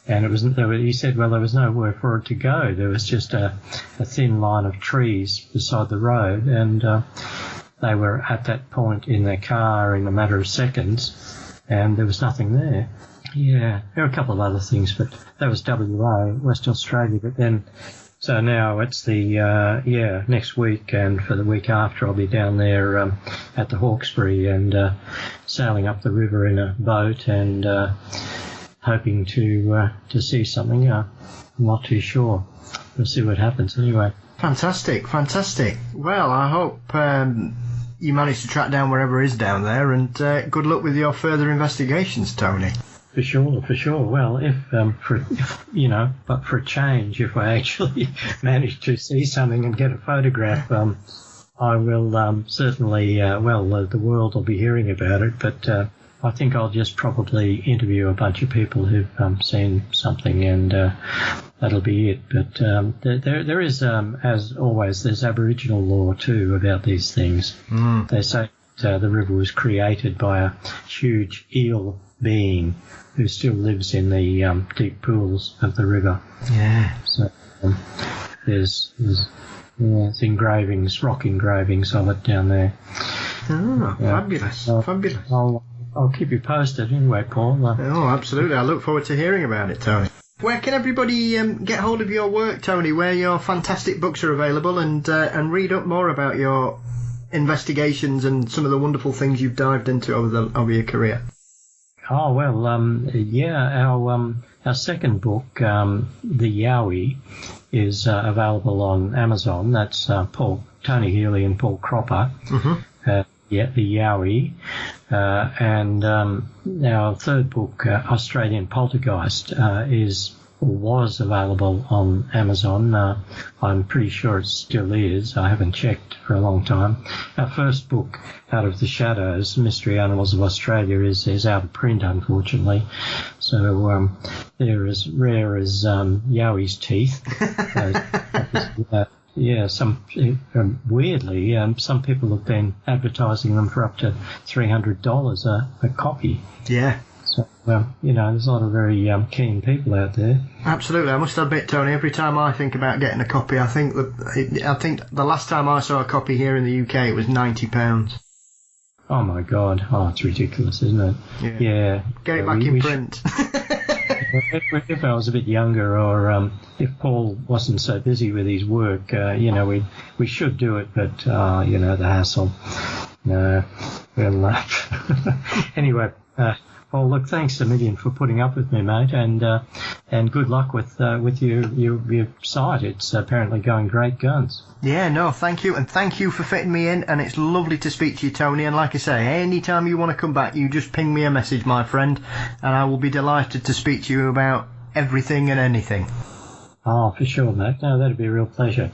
And it wasn't. He said, well, there was nowhere for it to go. There was just a thin line of trees beside the road, and they were at that point in their car in a matter of seconds, and there was nothing there. Yeah, there were a couple of other things, but that was WA, West Australia. But then, so now it's the next week, and for the week after, I'll be down there at the Hawkesbury and sailing up the river in a boat and hoping to see something. I'm not too sure. We'll see what happens anyway. Fantastic. Well, I hope you manage to track down wherever it is down there, and good luck with your further investigations, Tony. For sure. Well, but for a change, if I actually manage to see something and get a photograph, I will certainly, the world will be hearing about it, but I think I'll just probably interview a bunch of people who've seen something, and that'll be it. But there is, as always, there's Aboriginal lore too about these things. They say the river was created by a huge eel being who still lives in the deep pools of the river. Yeah. So there's engravings, rock engravings of it down there. Oh, fabulous. I'll keep you posted anyway, Paul. Oh, absolutely. I look forward to hearing about it, Tony. Where can everybody get hold of your work, Tony? Where your fantastic books are available, and read up more about your investigations and some of the wonderful things you've dived into over your career? Oh, well, our second book, The Yowie, is available on Amazon. That's Tony Healy and Paul Cropper. Mm-hmm. The Yowie. And our third book, Australian Poltergeist, was available on Amazon. I'm pretty sure it still is. I haven't checked for a long time. Our first book, Out of the Shadows, Mystery Animals of Australia, is out of print, unfortunately. So they're as rare as Yowie's teeth. Weirdly, some people have been advertising them for up to $300 a copy. Yeah. So, there's a lot of very keen people out there. Absolutely. I must admit, Tony, every time I think about getting a copy, I think the last time I saw a copy here in the UK, it was £90. Oh, my God. Oh, it's ridiculous, isn't it? Yeah. Get it back in print. If I was a bit younger, or if Paul wasn't so busy with his work, we should do it, but the hassle. No. Well, anyway, Paul, look, thanks a million for putting up with me, mate, and good luck with your site. It's apparently going great guns. Yeah, no, thank you, and thank you for fitting me in, and it's lovely to speak to you, Tony, and like I say, anytime you want to come back, you just ping me a message, my friend, and I will be delighted to speak to you about everything and anything. Oh, for sure, mate. No, that'd be a real pleasure.